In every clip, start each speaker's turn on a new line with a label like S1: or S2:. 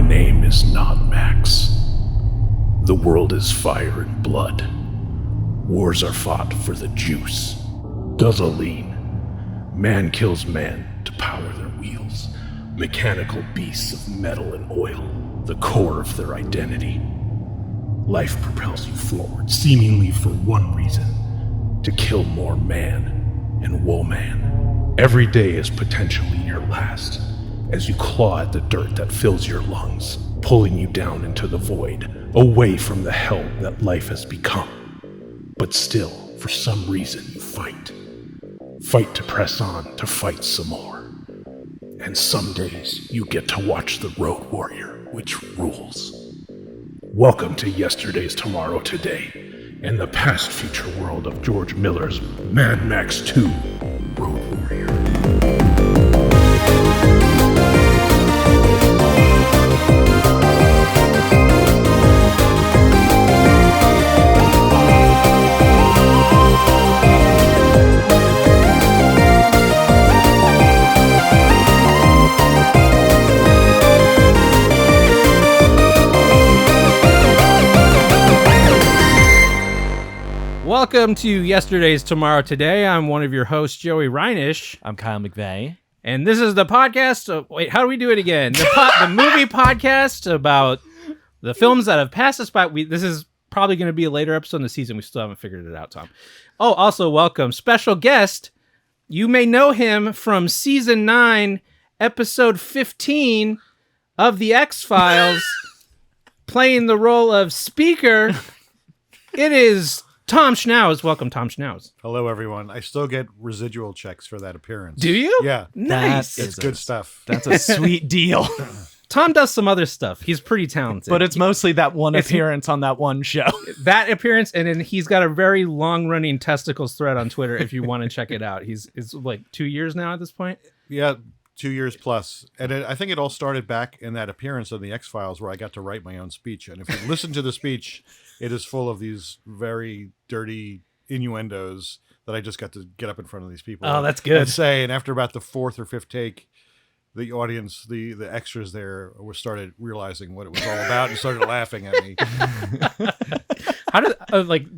S1: My name is not Max. The world is fire and blood. Wars are fought for the juice. Guzzling. Man kills man to power their wheels. Mechanical beasts of metal and oil, the core of their identity. Life propels you forward, seemingly for one reason: to kill more man and woman. Every day is potentially your last, as you claw at the dirt that fills your lungs, pulling you down into the void, away from the hell that life has become. But still, for some reason, you fight. Fight to press on, to fight some more. And some days, you get to watch the Road Warrior, which rules. Welcome to Yesterday's Tomorrow Today, and the past future world of George Miller's Mad Max 2, Road Warrior.
S2: Welcome to Yesterday's Tomorrow Today. I'm one of your hosts, Joey Reinish.
S3: I'm Kyle McVeigh.
S2: And this is the podcast. Wait, how do we do it again? The movie podcast about the films that have passed us by. This is probably going to be a later episode in the season. We still haven't figured it out, Tom. Oh, also welcome. Special guest. You may know him from season 9, episode 15 of The X-Files, playing the role of Speaker. It is Tom Schnauz. Welcome, Tom Schnauz.
S4: Hello, everyone. I still get residual checks for that appearance.
S2: Do you?
S4: Yeah.
S2: Nice.
S4: It's good stuff.
S3: That's a sweet deal.
S2: Tom does some other stuff. He's pretty talented.
S3: But it's mostly that one appearance on that one show.
S2: That appearance, and then he's got a very long-running testicles thread on Twitter if you want to check it out. It's like 2 years now at this point.
S4: Yeah, 2 years plus. And I think it all started back in that appearance on The X-Files where I got to write my own speech. And if you listen to the speech, it is full of these very dirty innuendos that I just got to get up in front of these people.
S2: Oh, that's good.
S4: And say, and after about the fourth or fifth take, the audience, the extras there started realizing what it was all about and started laughing at me.
S2: How did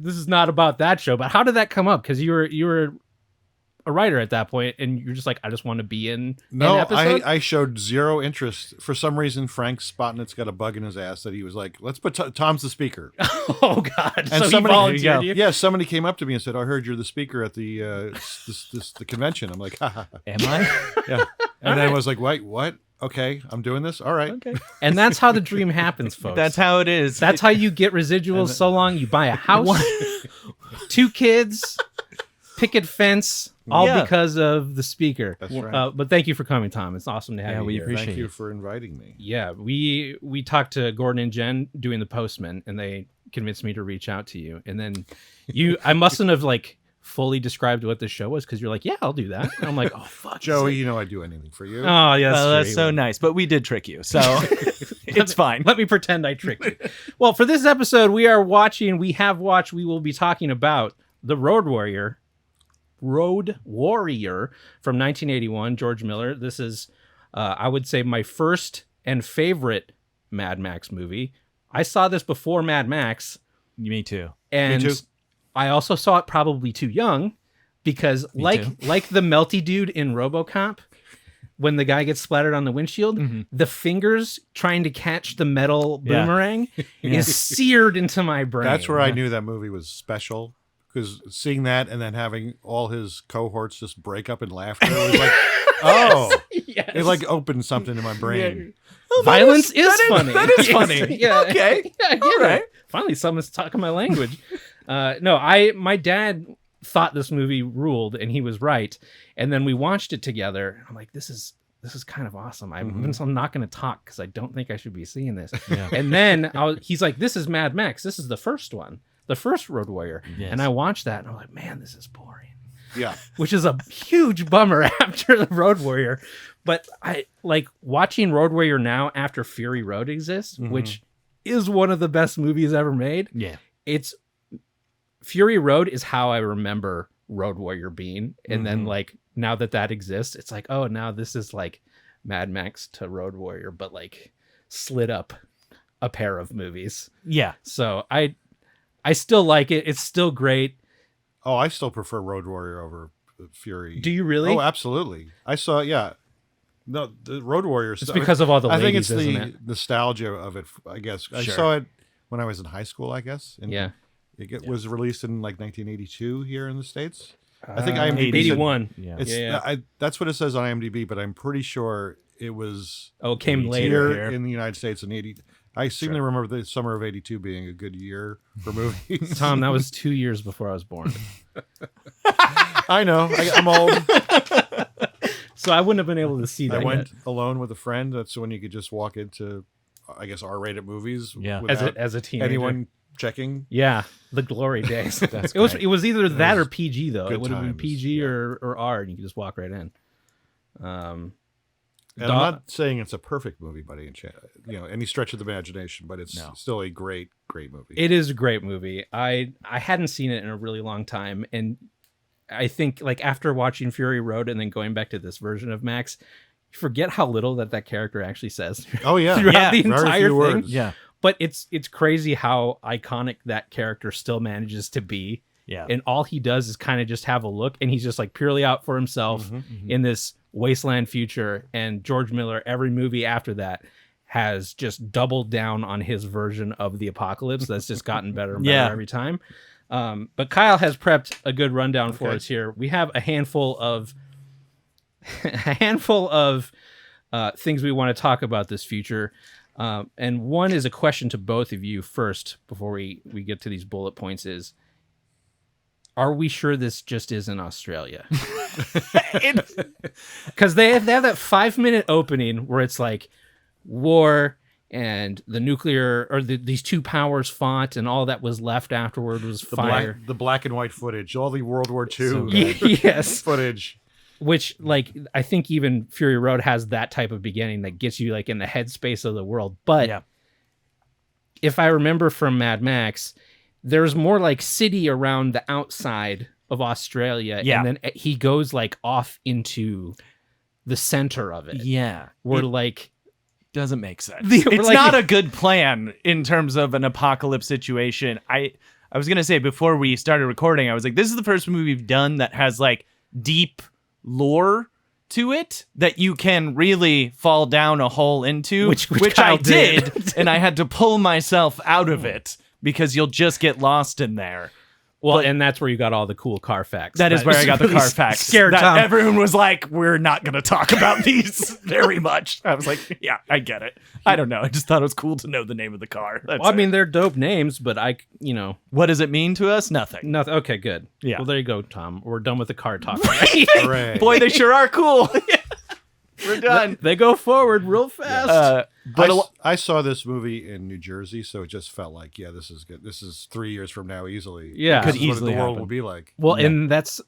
S2: this is not about that show, but how did that come up? Because you were a writer at that point, and you're just like, I just want to be in an episode?
S4: I showed zero interest. For some reason, Frank Spotnitz got a bug in his ass that he was like, let's put Tom's the speaker.
S2: Oh, God.
S4: And
S2: so
S4: somebody,
S2: he volunteered you?
S4: Yeah, somebody came up to me and said, I heard you're the speaker at the the convention. I'm like, ha, ha, ha.
S3: Am I?
S4: Yeah. And then I was like, wait, what? Okay, I'm doing this? All right.
S3: Okay.
S2: And that's how the dream happens, folks.
S3: That's how it is.
S2: That's how you get residuals so long. You buy a house, 2 kids, picket fence, all because of the speaker.
S4: That's right.
S2: But thank you for coming, Tom. It's awesome to have you
S3: we
S2: here.
S3: appreciate
S4: Thank you
S3: it.
S4: for inviting me.
S2: Yeah, we talked to Gordon and Jen doing The Postman, and they convinced me to reach out to you. And then I mustn't have fully described what the show was because you're like, yeah, I'll do that. And I'm like, oh, fuck.
S4: Joey, you know I'd do anything for you.
S2: Oh, yes.
S3: Well, that's so nice. But we did trick you, so it's fine.
S2: Let me pretend I tricked you. Well, for this episode, we will be talking about The Road Warrior from 1981, George Miller. This is, I would say, my first and favorite Mad Max movie. I saw this before Mad Max.
S3: Me too.
S2: And
S4: Me too.
S2: I also saw it probably too young because like the melty dude in RoboCop, when the guy gets splattered on the windshield, the fingers trying to catch the metal boomerang is seared into my brain.
S4: That's where I knew that movie was special. Because seeing that and then having all his cohorts just break up in laughter was like, oh,
S2: Yes.
S4: it opened something in my brain.
S3: Well,
S2: Violence is funny.
S3: That is funny.
S2: Yeah.
S3: Okay.
S2: Yeah, I get
S3: All right.
S2: it. Finally, someone's talking my language. My dad thought this movie ruled, and he was right. And then we watched it together. I'm like, this is kind of awesome. I'm not going to talk because I don't think I should be seeing this.
S3: Yeah.
S2: And then he's like, this is Mad Max. This is the first one, the first Road Warrior.
S3: Yes.
S2: And I watched that, and I'm like, man, this is boring.
S4: Yeah.
S2: Which is a huge bummer after the Road Warrior. But I like watching Road Warrior now after Fury Road exists, which is one of the best movies ever made.
S3: Yeah.
S2: It's Fury Road is how I remember Road Warrior being. And then now that exists, it's like, oh, now this is like Mad Max to Road Warrior, but slid up a pair of movies.
S3: Yeah.
S2: So I still like it. It's still great.
S4: Oh, I still prefer Road Warrior over Fury.
S2: Do you really?
S4: Oh, absolutely. I saw, yeah. No, the Road Warrior.
S2: It's because of all the
S4: I think
S2: ladies,
S4: it's
S2: isn't
S4: the
S2: it?
S4: nostalgia of it. I guess I
S3: Sure.
S4: saw it when I was in high school. I guess. And
S2: Yeah.
S4: was released in like 1982 here in the States. I think IMDb said-
S2: 81.
S3: Yeah.
S4: It's,
S2: Yeah.
S4: that's what it says on IMDb, but I'm pretty sure it was
S2: Oh, it came
S3: Here
S2: later.
S4: here in the United States in 80. I seem to remember the summer of 82 being a good year for movies.
S2: Tom, that was 2 years before I was born.
S4: I know. I'm old.
S2: So I wouldn't have been able to see that
S4: I went
S2: yet.
S4: alone with a friend. That's when you could just walk into, I guess, R-rated movies.
S3: Yeah.
S4: without
S2: As a teenager.
S4: anyone checking.
S2: Yeah, the glory days.
S3: That's
S2: it was
S3: great.
S2: it was either that or
S4: was
S2: PG though. It
S4: good
S2: would have been
S4: times,
S2: PG
S4: yeah.
S2: or R, and you could just walk right in.
S4: And I'm not saying it's a perfect movie by any stretch of the imagination, but it's
S3: No.
S4: still a great, great movie.
S2: It is a great movie. I hadn't seen it in a really long time, and I think like after watching Fury Road and then going back to this version of Max, you forget how little that character actually says
S4: Oh yeah,
S2: throughout the
S4: Very
S2: entire
S4: few
S2: thing.
S4: words.
S3: Yeah.
S2: But it's crazy how iconic that character still manages to be.
S3: Yeah.
S2: And all he does is kind of just have a look, and he's just like purely out for himself in this wasteland future. And George Miller, every movie after that, has just doubled down on his version of the apocalypse. That's just gotten better and better
S3: Yeah.
S2: every time. But Kyle has prepped a good rundown for
S4: Okay.
S2: us here. We have a handful of things we want to talk about this future. And one is a question to both of you first before we get to these bullet points is, are we sure this just isn't Australia? Because they have that 5-minute opening where it's like war and the nuclear or these two powers fought, and all that was left afterward was fire.
S4: The black and white footage, all the World War II
S3: So
S2: Yes.
S4: footage.
S2: Which, like, I think even Fury Road has that type of beginning that gets you like in the headspace of the world. But
S3: Yeah.
S2: if I remember from Mad Max, there's more like city around the outside of Australia.
S3: Yeah.
S2: And then he goes like off into the center of it.
S3: Yeah.
S2: Where
S3: It
S2: like,
S3: doesn't make sense.
S2: The-
S3: It's
S2: like-
S3: not a good plan in terms of an apocalypse situation. I was going to say before we started recording, I was like, this is the first movie we've done that has like deep lore to it that you can really fall down a hole into,
S2: Which
S3: I
S2: Kyle did.
S3: did, and I had to pull myself out of it because you'll just get lost in there.
S2: well, and that's where you got all the cool car facts.
S3: That is where I got the
S2: really
S3: car facts.
S2: Scared
S3: that
S2: Tom.
S3: everyone was like, we're not going to talk about these very much. I was like, yeah, I get it. I don't know. I just thought it was cool to know the name of the car. That's
S2: Well, I
S3: it.
S2: mean, they're dope names, but
S3: What does it mean to us? Nothing.
S2: nothing. Okay, good.
S3: Yeah.
S2: Well, there you go, Tom. We're done with the car talk.
S4: Hooray.
S3: Boy, they sure are cool. We're done.
S2: They go forward real fast.
S3: But
S4: I saw this movie in New Jersey, so it just felt like, yeah, this is good. This is 3 years from now easily.
S2: Yeah.
S4: This
S3: Could
S4: is what
S3: easily
S4: the world
S3: happen.
S4: will be like.
S2: Well, and that's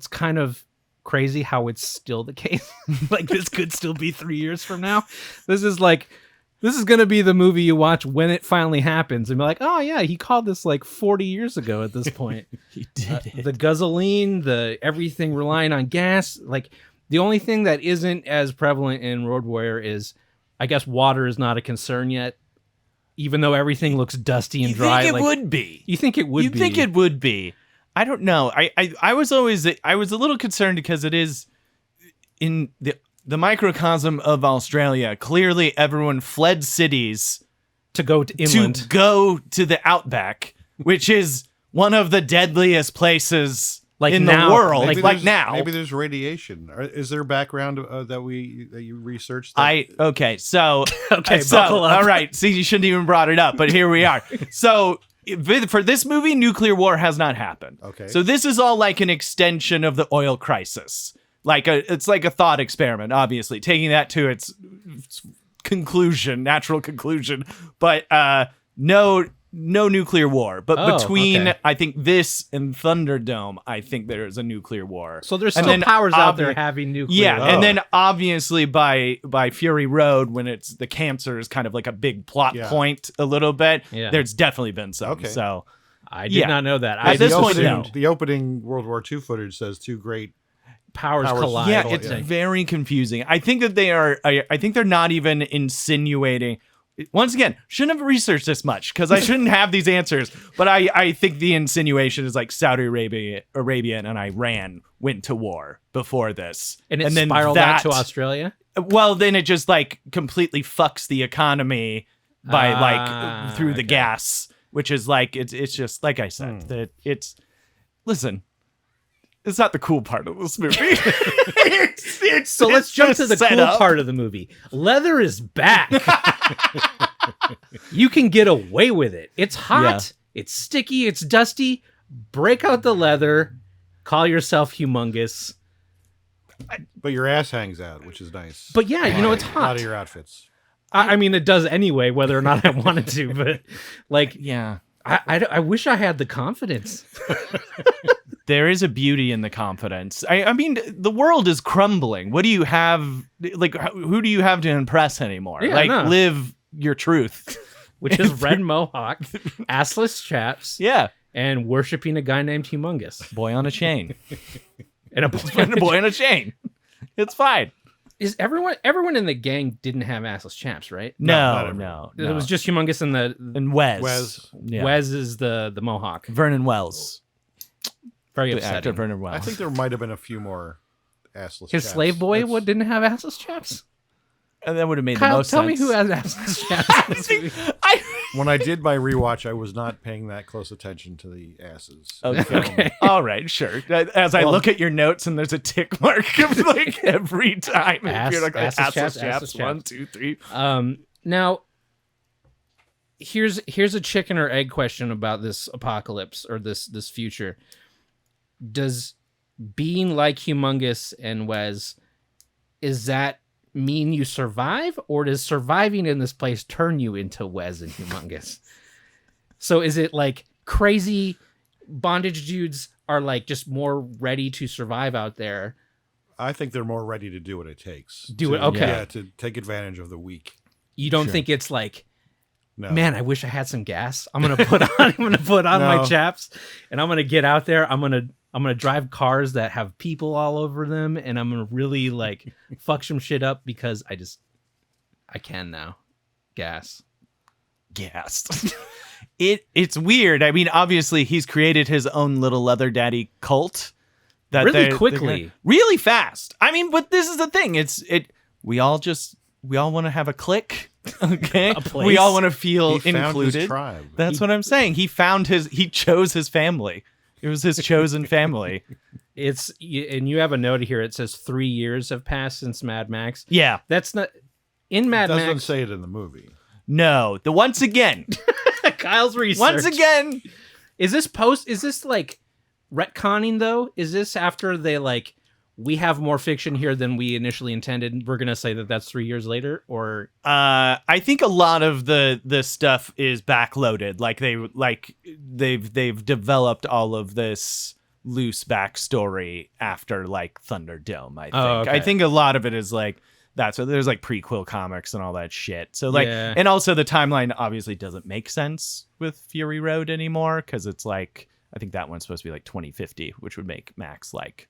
S2: kind of crazy how it's still the case. Like this could still be 3 years from now. This is going to be the movie you watch when it finally happens and be like, oh yeah, he called this like 40 years ago at this point.
S3: he did it.
S2: The gasoline, the everything relying on gas. Like the only thing that isn't as prevalent in Road Warrior is, I guess, water is not a concern yet, even though everything looks dusty and dry.
S3: think it
S2: like,
S3: would be.
S2: You think it would
S3: You
S2: be?
S3: think it would be. I don't know. I was a little concerned because it is in the microcosm of Australia. Clearly, everyone fled cities
S2: to go to inland.
S3: to go to the outback, which is one of the deadliest places
S2: Like
S3: in
S2: now,
S3: the world.
S2: like
S3: Like now.
S4: Maybe there's radiation. Is there background that you researched? That,
S3: Okay, so
S2: Okay,
S3: so,
S2: buckle up.
S3: All right, see, you shouldn't even brought it up, but here we are. So for this movie, nuclear war has not happened.
S4: Okay.
S3: So this is all like an extension of the oil crisis. It's like a thought experiment, obviously, taking that to its conclusion, natural conclusion. But no nuclear war. But
S2: Oh,
S3: between,
S2: okay.
S3: I think, this and Thunderdome, I think there is a nuclear war.
S2: So there's
S3: And
S2: still
S3: then
S2: powers out there
S3: obvi-
S2: having nuclear.
S3: Yeah,
S4: Oh.
S3: and then obviously by Fury Road, when it's the cancer is kind of like a big plot
S4: Yeah.
S3: point a little bit.
S2: Yeah.
S3: There's definitely been some.
S4: Okay.
S3: So
S2: I did
S3: yeah.
S2: not know that.
S3: At
S2: I
S3: this
S4: the
S3: point,
S4: opening,
S3: no.
S4: the opening World War II footage says two great.
S2: powers
S4: Powers-
S2: collide.
S3: yeah,
S4: Idle,
S3: it's
S4: yeah.
S3: very confusing. I think that they are. I think they're not even insinuating once again, shouldn't have researched this much because I shouldn't have these answers. But I think the insinuation is like Saudi Arabia and Iran went to war before this.
S2: And it
S3: then
S2: spiraled out to Australia?
S3: Well, then it just like completely fucks the economy by like through the gas, which is like, it's just like I said, that listen, it's not the cool part of this movie.
S2: So let's jump to the cool part of the movie. Leather is back. You can get away with it. It's hot. It's sticky. It's dusty. Break out the leather. Call yourself humongous.
S4: But your ass hangs out, which is nice.
S2: But yeah, you know, it's
S4: A
S2: hot.
S4: lot of your outfits.
S2: I mean, it does anyway, whether or not I wanted to. But like,
S3: Yeah.
S2: I wish I had the confidence.
S3: There is a beauty in the confidence. I mean, the world is crumbling. What do you have? Like, who do you have to impress anymore?
S2: Yeah,
S3: like,
S2: no.
S3: live your truth.
S2: Which is red mohawk, assless chaps,
S3: Yeah.
S2: and worshiping a guy named Humongous.
S3: Boy on a chain.
S2: And a
S3: Boy on a chain. It's fine.
S2: Is everyone in the gang didn't have assless chaps, right?
S3: No.
S2: It was just Humongous and
S3: And Wes.
S4: Wes.
S2: Wes is the Mohawk.
S3: Vernon Wells.
S2: Very
S3: The actor
S2: upsetting.
S3: Vernon Wells.
S4: I think there might have been a few more assless
S2: His
S4: chaps.
S2: slave boy
S4: That's-
S2: didn't have assless chaps?
S3: And that would have made the
S2: Kyle,
S3: most
S2: tell
S3: sense.
S2: me who has assless chaps. in this movie.
S4: When I did my rewatch, I was not paying that close attention to the asses.
S3: Okay. All right, sure. As I look at your notes and there's a tick mark of like every time. You're like,
S2: Assless chaps,
S3: assless chaps.
S2: assless
S3: 1,
S2: chaps.
S3: 2, 3.
S2: Now, here's a chicken or egg question about this apocalypse or this future. Does being like Humongous and Wes, is that mean you survive, or does surviving in this place turn you into Wes and Humongous? So is it like crazy bondage dudes are like just more ready to survive out there?
S4: I think they're more ready to do what it takes.
S2: Okay.
S4: Yeah, to take advantage of the weak.
S2: You don't think it's like,
S4: No.
S2: man, I wish I had some gas. I'm gonna put on my
S4: No.
S2: chaps, and I'm gonna get out there. I'm gonna drive cars that have people all over them, and I'm gonna really like fuck some shit up because I can now. Gas.
S3: It's weird. I mean, obviously he's created his own little leather daddy cult. That
S2: Really
S3: they're
S2: quickly.
S3: gonna- really fast. I mean, but this is the thing. We all want to have a clique. Okay.
S2: A place.
S3: We all want to feel
S4: He found
S3: included.
S4: his tribe.
S3: That's what I'm saying. He chose his family. It was his chosen family.
S2: And you have a note here. It says 3 years have passed since Mad Max.
S3: Yeah.
S2: That's not in Mad
S4: Doesn't
S2: Max.
S4: say it in the movie.
S3: No. Once again.
S2: Kyle's research.
S3: Once again.
S2: Is this like retconning though? Is this after they like, we have more fiction here than we initially intended? We're gonna say that that's 3 years later, or
S3: I think a lot of the stuff is backloaded. They've developed all of this loose backstory after like Thunderdome. I think.
S2: Oh, okay.
S3: I think a lot of it is like that's what there's like prequel comics and all that shit. So like,
S2: Yeah.
S3: and also the timeline obviously doesn't make sense with Fury Road anymore because it's like I think that one's supposed to be like 2050, which would make Max like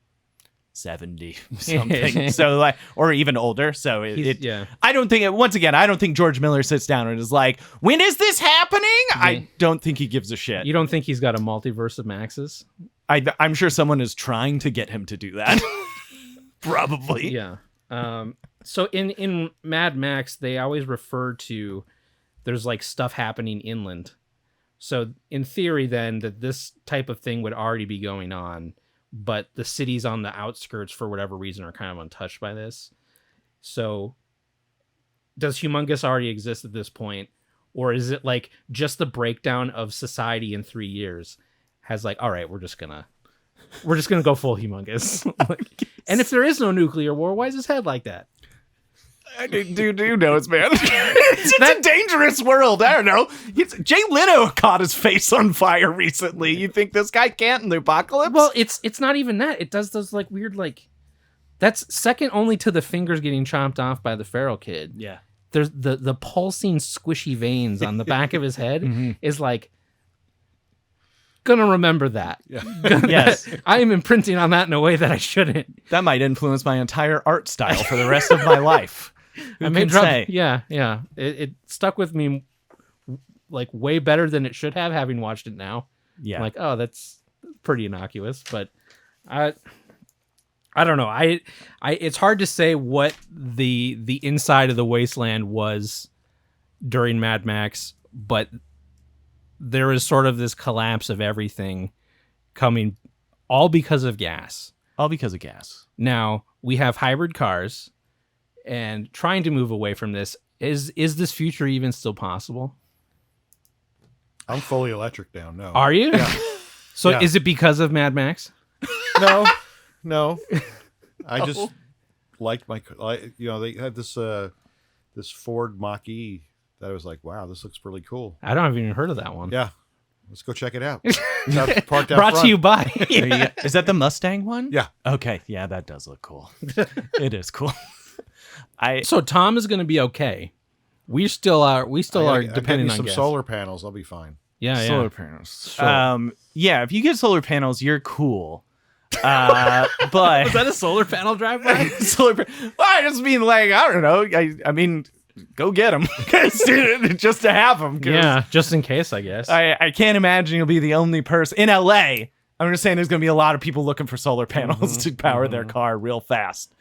S3: 70 something. So like, or even older. So
S2: yeah.
S3: I don't think once again, I don't think George Miller sits down and is like, when is this happening? I don't think he gives a shit.
S2: You don't think he's got a multiverse of Maxes?
S3: I'm sure someone is trying to get him to do that. Probably.
S2: Yeah. So in Mad Max, they always refer to there's like stuff happening inland. So in theory, then that this type of thing would already be going on, but the cities on the outskirts, for whatever reason, are kind of untouched by this. So does Humongous already exist at this point? Or is it like just the breakdown of society in 3 years has like, all right, we're just gonna go full Humongous. And if there is no nuclear war, why is his head like that?
S3: Who knows, man? It's a dangerous world. I don't know. Jay Leno caught his face on fire recently. You think this guy can't in the apocalypse?
S2: Well, it's not even that. It does those like weird like that's second only to the fingers getting chomped off by the feral kid.
S3: yeah.
S2: There's the pulsing squishy veins on the back of his head is like gonna remember that.
S4: Yeah.
S3: Yes.
S2: I am imprinting on that in a way that I shouldn't.
S3: That might influence my entire art style for the rest of my life. Who can say?
S2: Yeah. It stuck with me like way better than it should have, having watched it now.
S3: Yeah.
S2: I'm like, oh, that's pretty innocuous, but I don't know. I it's hard to say what the inside of the wasteland was during Mad Max, but there is sort of this collapse of everything coming, all because of gas.
S3: All because of gas.
S2: Now we have hybrid cars, and trying to move away from this. Is this future even still possible?
S4: I'm fully electric now. No.
S2: Are you?
S4: Yeah.
S2: So
S4: Yeah.
S2: is it because of Mad Max?
S4: No. I just liked they had this Ford Mach-E that I was like, wow, this looks really cool.
S2: I don't have even heard of that one.
S4: Yeah. Let's go check it out. It's out- parked out
S2: Brought
S4: front.
S2: to you by.
S3: There you go. Is that the Mustang one?
S4: Yeah.
S3: Okay. Yeah, that does look cool. It is cool.
S2: So Tom is going to be okay. We still are. We still are
S4: I get
S2: depending
S4: me
S2: on
S4: some
S2: gas.
S4: solar panels. I'll be fine.
S2: Yeah, yeah.
S3: solar panels.
S2: Sure.
S3: Yeah, if you get solar panels, you're cool. But
S2: Was that a solar panel drive-by?
S3: well, I just mean like I don't know. I mean, go get them just to have them.
S2: Yeah, just in case, I guess.
S3: I can't imagine you'll be the only person in LA. I'm just saying there's going to be a lot of people looking for solar panels to power their car real fast.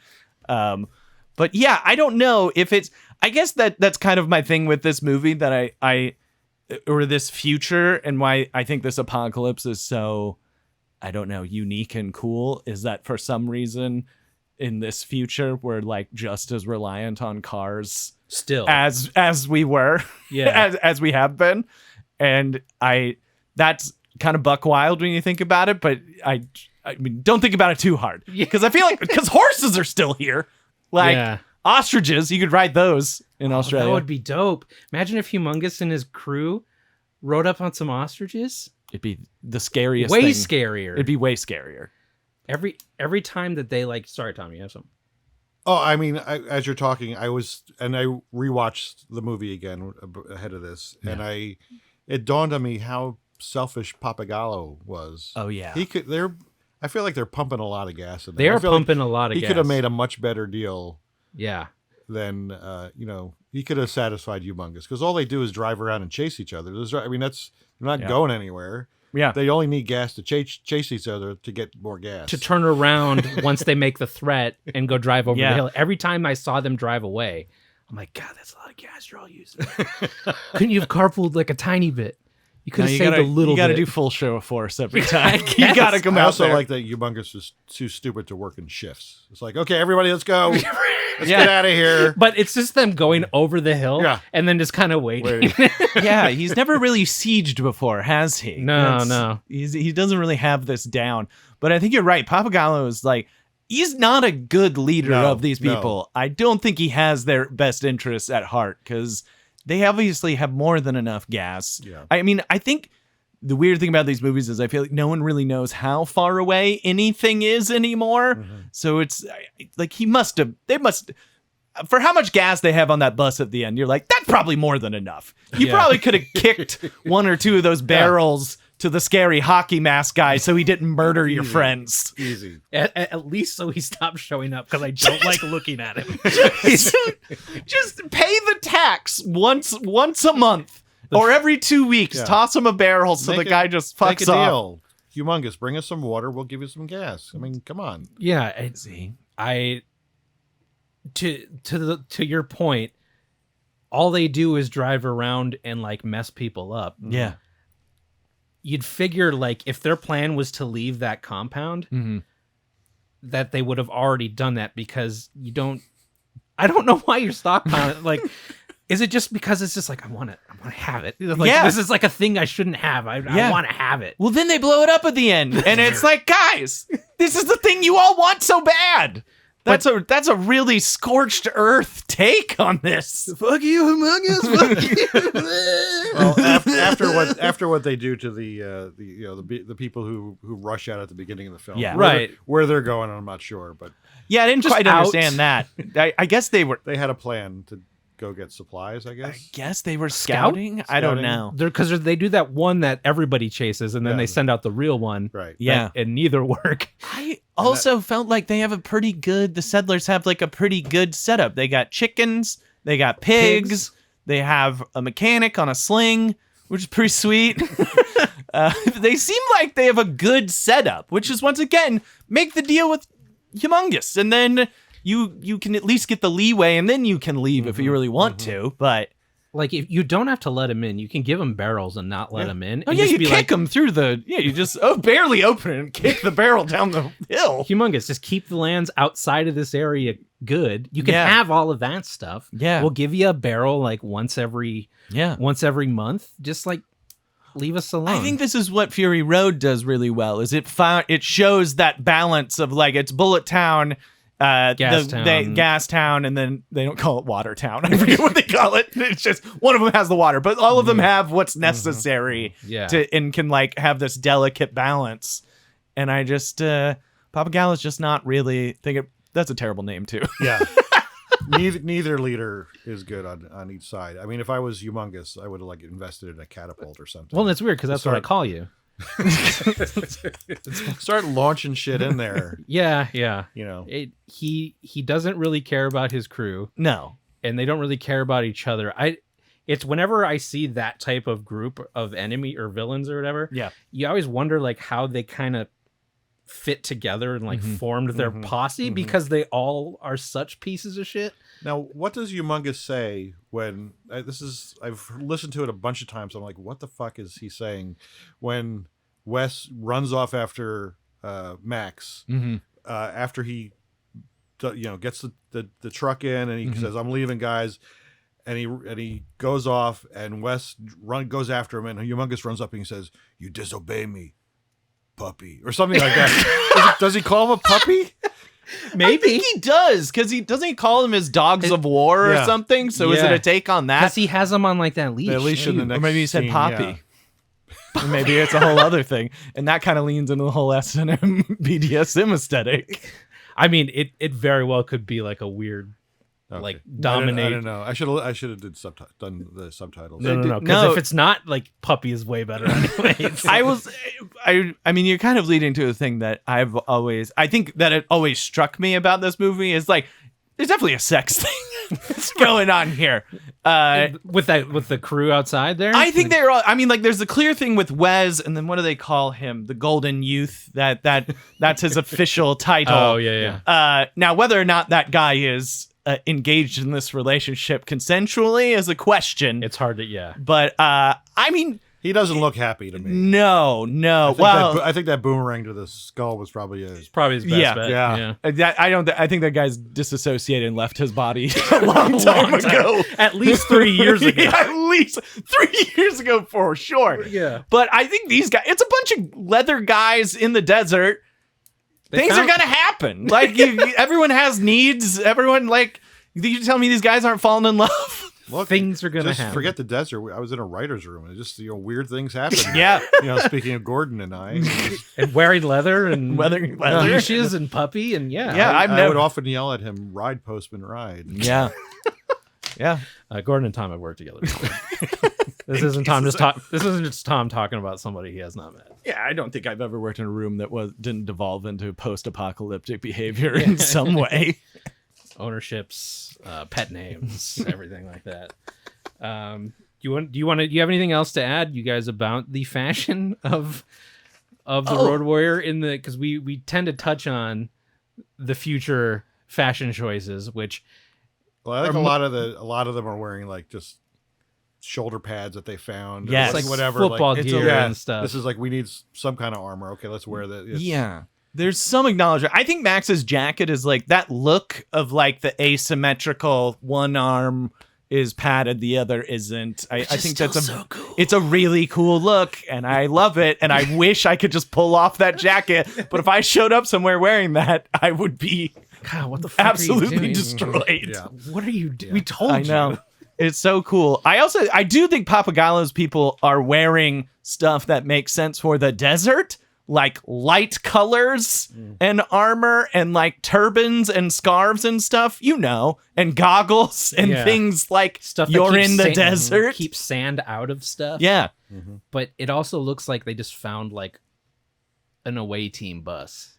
S3: But yeah, I don't know if it's. I guess that's kind of my thing with this movie that I or this future and why I think this apocalypse is so, I don't know, unique and cool is that for some reason in this future we're like just as reliant on cars
S2: Still.
S3: as we were,
S2: Yeah.
S3: as we have been, and that's kind of buck wild when you think about it, but I mean don't think about it too hard because I feel like because horses are still here, like
S2: Yeah.
S3: ostriches, you could ride those in Australia.
S2: That would be dope. Imagine if Humongous and his crew rode up on some ostriches.
S3: It'd be the scariest
S2: Way
S3: thing.
S2: scarier.
S3: It'd be way scarier.
S2: Every time that they like. Sorry, Tom, you have some.
S4: Oh, I mean, as you're talking, I rewatched the movie again ahead of this, and it dawned on me how selfish Papagallo was.
S3: Oh yeah.
S4: I feel like they're pumping a lot of gas in
S2: They
S4: there.
S2: are
S4: I feel like
S2: pumping a lot of
S4: he
S2: gas.
S4: could have made a much better deal
S2: Yeah.
S4: than he could have satisfied Humongous because all they do is drive around and chase each other. They're not going anywhere.
S3: Yeah.
S4: They only need gas to chase each other to get more gas.
S2: To turn around once they make the threat and go drive over
S3: Yeah.
S2: the hill. Every time I saw them drive away, I'm like, God, that's a lot of gas you're all using. Couldn't you have carpooled like a tiny bit? You could have saved a little
S3: You got to
S2: bit.
S3: do full show of force every time. you
S2: guess.
S3: got to come
S4: I
S3: out
S4: also
S3: there.
S4: like that Humongous is too stupid to work in shifts. It's like, okay, everybody, let's go. Let's get out of here.
S2: But it's just them going over the hill
S4: Yeah.
S2: and then just kind of waiting.
S3: Yeah, he's never really sieged before, has he?
S2: No.
S3: He doesn't really have this down. But I think you're right. Papagallo is like, he's not a good leader
S4: No,
S3: of these people. I don't think he has their best interests at heart because they obviously have more than enough gas.
S4: Yeah.
S3: I mean, I think the weird thing about these movies is I feel like no one really knows how far away anything is anymore. So it's like they must, for how much gas they have on that bus at the end, you're like, that's probably more than enough. You probably could have kicked one or two of those barrels to the scary hockey mask guy so he didn't murder your friends.
S4: Easy.
S2: At least so he stopped showing up because I don't like looking at him.
S3: Just pay the tax once a month or every 2 weeks.
S4: Yeah.
S3: Toss him a barrel so the guy just
S4: Make
S3: fucks
S4: a
S3: off.
S4: deal. Humongous, bring us some water. We'll give you some gas. I mean, come on.
S2: Yeah, to your point, all they do is drive around and like mess people up.
S3: Yeah.
S2: You'd figure like if their plan was to leave that compound, that they would have already done that because I don't know why you're stockpiling. Like, is it just because it's just like I want to have it? Like, this is like a thing I shouldn't have. I want to have it.
S3: Well, then they blow it up at the end, and it's like, guys, this is the thing you all want so bad. That's a really scorched earth take on this.
S2: Fuck you, Humongous. Fuck you.
S4: Well, after what they do to the people who rush out at the beginning of the film,
S3: Yeah.
S2: Right.
S4: where they're going, I'm not sure, but
S3: Yeah, I didn't
S2: Just
S3: quite
S2: out.
S3: understand that. I guess they were.
S4: they had a plan to go get supplies, I guess.
S3: Guess they were
S2: Scout?
S3: scouting. I don't
S4: Scouting?
S3: know.
S2: Because they do that one that everybody chases, and then
S4: Yeah.
S2: they send out the real one.
S4: Right.
S3: Yeah.
S2: And neither work.
S3: I also felt like they have the settlers have like a pretty good setup. They got chickens, they got pigs. They have a mechanic on a sling, which is pretty sweet. They seem like they have a good setup, which is once again, make the deal with Humongous. And then you can at least get the leeway, and then you can leave if you really want to. But
S2: Like, if you don't have to let him in, you can give him barrels and not let him in.
S3: oh
S2: and
S3: yeah,
S2: just
S3: you
S2: be
S3: kick
S2: like,
S3: them through the you just barely open it and kick the barrel down the hill.
S2: Humongous, just keep the lands outside of this area good. You can
S3: Yeah.
S2: have all of that stuff.
S3: Yeah.
S2: We'll give you a barrel like once every
S3: Yeah.
S2: month. Just like leave us alone.
S3: I think this is what Fury Road does really well. Is it shows that balance of like it's Bullet Town, Gas Town, and then they don't call it Water Town. I forget what they call it. It's just one of them has the water, but all of them have what's necessary
S2: Yeah.
S3: and can like have this delicate balance. And I just Papagala's just not really thinking. That's a terrible name too.
S4: Yeah. Neither leader is good on each side. I mean, if I was Humongous, I would have like invested in a catapult or something.
S2: well, that's weird because that's what I call you.
S4: Start launching shit in there.
S2: Yeah, yeah.
S4: You know.
S2: He doesn't really care about his crew,
S3: No.
S2: and they don't really care about each other. It's whenever I see that type of group of enemy or villains or whatever,
S3: Yeah.
S2: you always wonder like how they kind of fit together and like formed their posse because they all are such pieces of shit.
S4: Now, what does Humongous say when I've listened to it a bunch of times. I'm like, what the fuck is he saying when Wes runs off after Max after he gets the truck in and he says, I'm leaving, guys. And he goes off and Wes goes after him and Humongous runs up and he says, you disobey me, puppy, or something like that. Does he call him a puppy?
S3: I think he does, because he doesn't call them his dogs of war or something. So is it a take on that?
S2: Because he has them on like that leash.
S4: At least in the next
S3: Or maybe he said
S4: scene,
S3: Poppy.
S4: yeah.
S3: Or maybe it's a whole other thing. And that kind of leans into the whole S&M BDSM aesthetic.
S2: I mean, it very well could be like a weird, like dominate.
S4: I don't know. I should have done the subtitles.
S2: No. Because if it's not, like, puppy is way better anyway.
S3: I mean, you're kind of leading to a thing that I think that it always struck me about this movie is like, there's definitely a sex thing that's going on here.
S2: with the crew outside there.
S3: I think they're all, I mean, like, there's the clear thing with Wes, and then what do they call him? The Golden Youth. That's his official title.
S2: Oh, yeah.
S3: Now, whether or not that guy is engaged in this relationship consensually is a question.
S2: It's hard to,
S3: But, I mean,
S4: He doesn't look happy to me.
S3: no.
S4: I think that boomerang to the skull was probably
S2: probably his best
S3: Yeah.
S2: bet.
S4: Yeah.
S3: I think that guy's disassociated and left his body a long time ago.
S2: At least 3 years ago.
S3: Yeah, at least 3 years ago for sure.
S2: Yeah.
S3: But I think these guys, it's a bunch of leather guys in the desert. Things are going to happen. Like, everyone has needs. Everyone, like, you tell me these guys aren't falling in love?
S4: Look,
S2: Things are gonna
S4: just
S2: happen.
S4: forget the desert. I was in a writer's room, and it just weird things happen.
S3: Yeah.
S4: Speaking of Gordon and I,
S2: And wearing leather and
S3: Leather.
S2: leashes and puppy and
S3: Yeah,
S4: I would often yell at him, "Ride, postman, ride."
S3: Yeah. Yeah.
S2: Gordon and Tom have worked together before. This isn't just Tom talking about somebody he has not met.
S3: Yeah, I don't think I've ever worked in a room that didn't devolve into post-apocalyptic behavior in some way.
S2: Ownerships, pet names, everything like that. Do you have anything else to add, you guys, about the fashion of the Road Warrior because we tend to touch on the future fashion choices, which
S4: Well, I think a lot of them are wearing like just shoulder pads that they found.
S3: Yes.
S4: Like
S2: like
S4: whatever.
S2: football
S4: like,
S2: gear and stuff.
S4: This is like, we need some kind of armor. Okay, let's wear that.
S3: Yeah. There's some acknowledgement. I think Max's jacket is like that look of like the asymmetrical one arm is padded, the other isn't. I think that's so cool. It's a really cool look, and I love it. And I wish I could just pull off that jacket. But if I showed up somewhere wearing that, I would be
S2: God, what the fuck
S3: absolutely
S2: are you doing?
S3: destroyed.
S4: Yeah.
S2: What are you doing? We told
S3: I know. It's so cool. I do think Papagala's people are wearing stuff that makes sense for the desert, like light colors and armor and like turbans and scarves and stuff, and goggles and
S2: Yeah.
S3: things like
S2: Stuff that
S3: you're
S2: keeps
S3: in the desert.
S2: keeps sand out of stuff.
S3: Yeah.
S2: But it also looks like they just found like an away team bus.